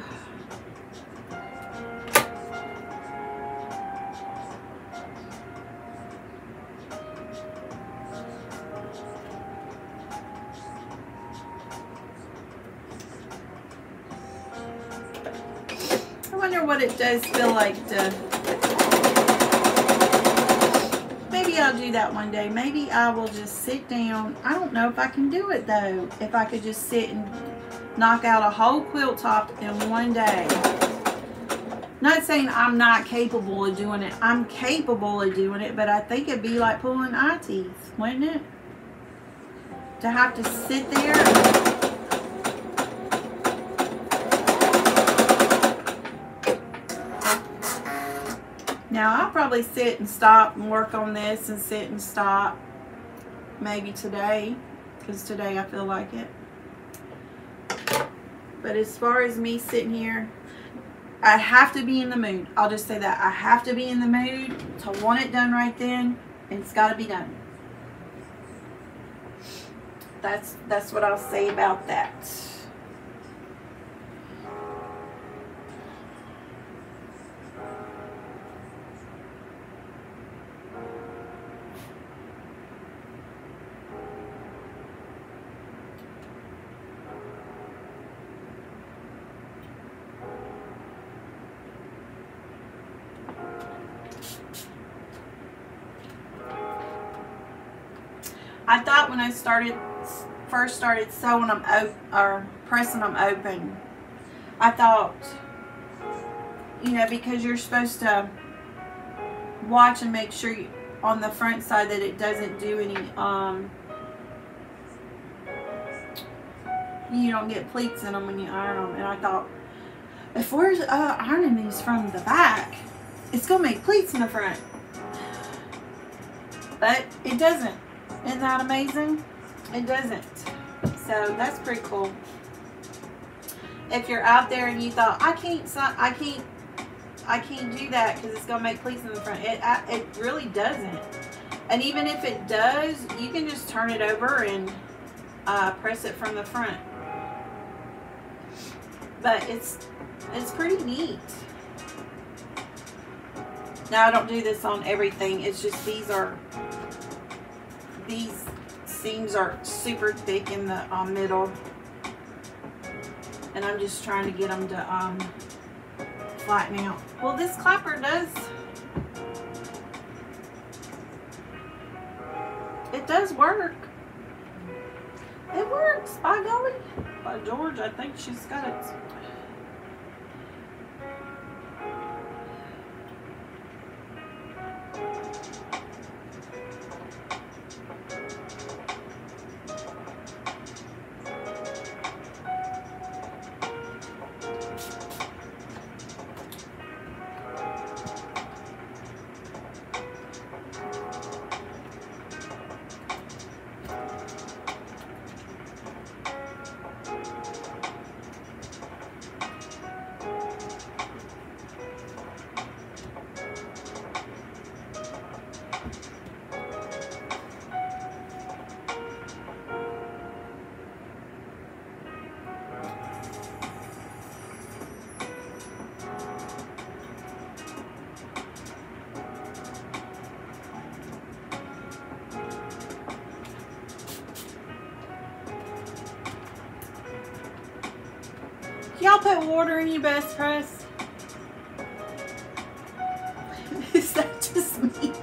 I wonder what it does feel like to... Maybe I'll do that one day. Maybe I will just sit down. I don't know if I can do it though. If I could just sit and knock out a whole quilt top in one day. Not saying I'm not capable of doing it. I'm capable of doing it, but I think it'd be like pulling eye teeth, wouldn't it? To have to sit there. Now I'll probably sit and stop and work on this and sit and stop maybe today, because today I feel like it. But as far as me sitting here, I have to be in the mood. I'll just say that. I have to be in the mood to want it done right then, and it's got to be done. That's what I'll say about that. I thought when I first started sewing them or pressing them open, I thought, you know, because you're supposed to watch and make sure on the front side that it doesn't do any, you don't get pleats in them when you iron them. And I thought, if we're ironing these from the back, it's gonna make pleats in the front. But it doesn't. Isn't that amazing? It doesn't. So that's pretty cool. If you're out there and you thought, I can't do that because it's gonna make pleats in the front, it really doesn't. And even if it does, you can just turn it over and press it from the front. But it's pretty neat. Now I don't do this on everything. It's just these seams are super thick in the middle, and I'm just trying to get them to flatten out. Well, this clapper does work. It works, by golly. By George, I think she's got it. Y'all put water in your best press? Is that just me?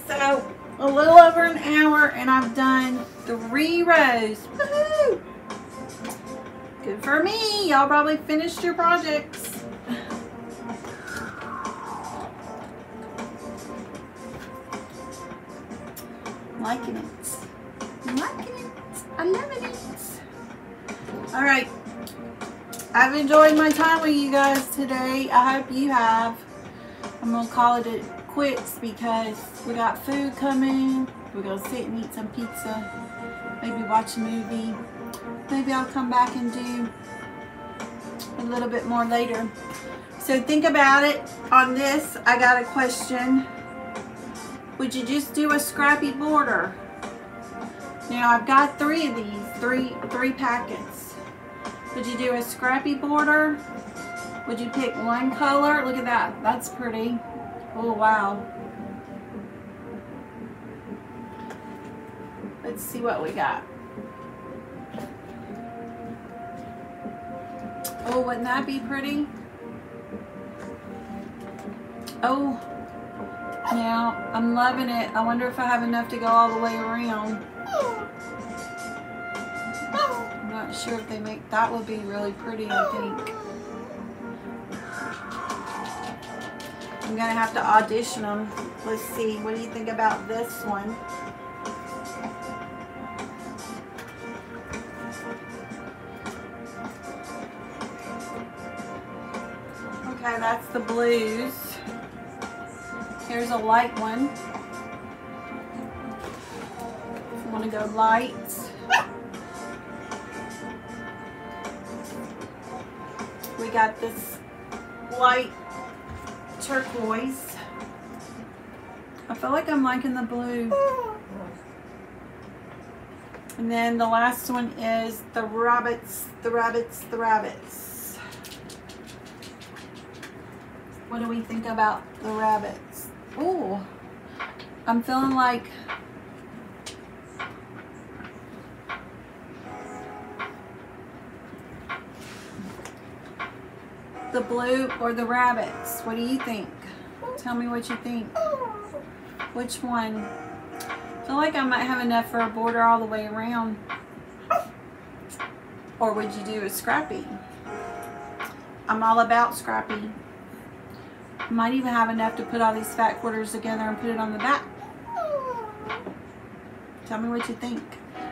So, a little over an hour and I've done 3 rows. Woohoo! Good for me. Y'all probably finished your projects. Liking it. Liking it. I'm loving it. Alright. I've enjoyed my time with you guys today. I hope you have. I'm going to call it quits because we got food coming. We're going to sit and eat some pizza. Maybe watch a movie. Maybe I'll come back and do a little bit more later. So think about it. On this, I got a question. Would you just do a scrappy border? Now I've got 3 of these, three packets. Would you do a scrappy border? Would you pick one color? Look at that. That's pretty. Oh, wow. Let's see what we got. Oh, wouldn't that be pretty? Oh, now I'm loving it. I wonder if I have enough to go all the way around. I'm not sure if they make, that would be really pretty, I think. I'm gonna have to audition them. Let's see, what do you think about this one? Okay, that's the blues. Here's a light one. If you want to go light. We got this light turquoise. I feel like I'm liking the blue. And then the last one is the rabbits, the rabbits, the rabbits. What do we think about the rabbits? Ooh, I'm feeling like the blue or the rabbits. What do you think? Tell me what you think. Which one? I feel like I might have enough for a border all the way around. Or would you do a scrappy? I'm all about scrappy. I might even have enough to put all these fat quarters together and put it on the back. Tell me what you think.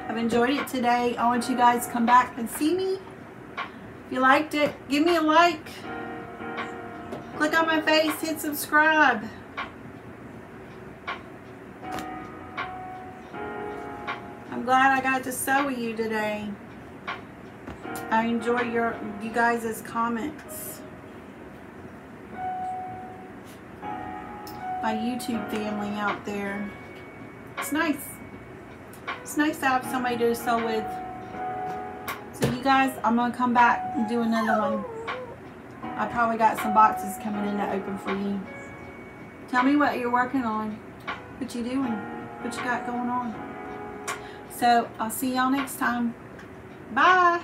I've enjoyed it today. I want you guys to come back and see me. If you liked it, give me a like. Click on my face, hit subscribe. I'm glad I got to sew with you today. I enjoy you guys' comments. my YouTube family out there. It's nice. It's nice to have somebody to sew with. So you guys, I'm going to come back and do another one. I probably got some boxes coming in to open for you. Tell me what you're working on. What you doing. What you got going on. So I'll see y'all next time. Bye.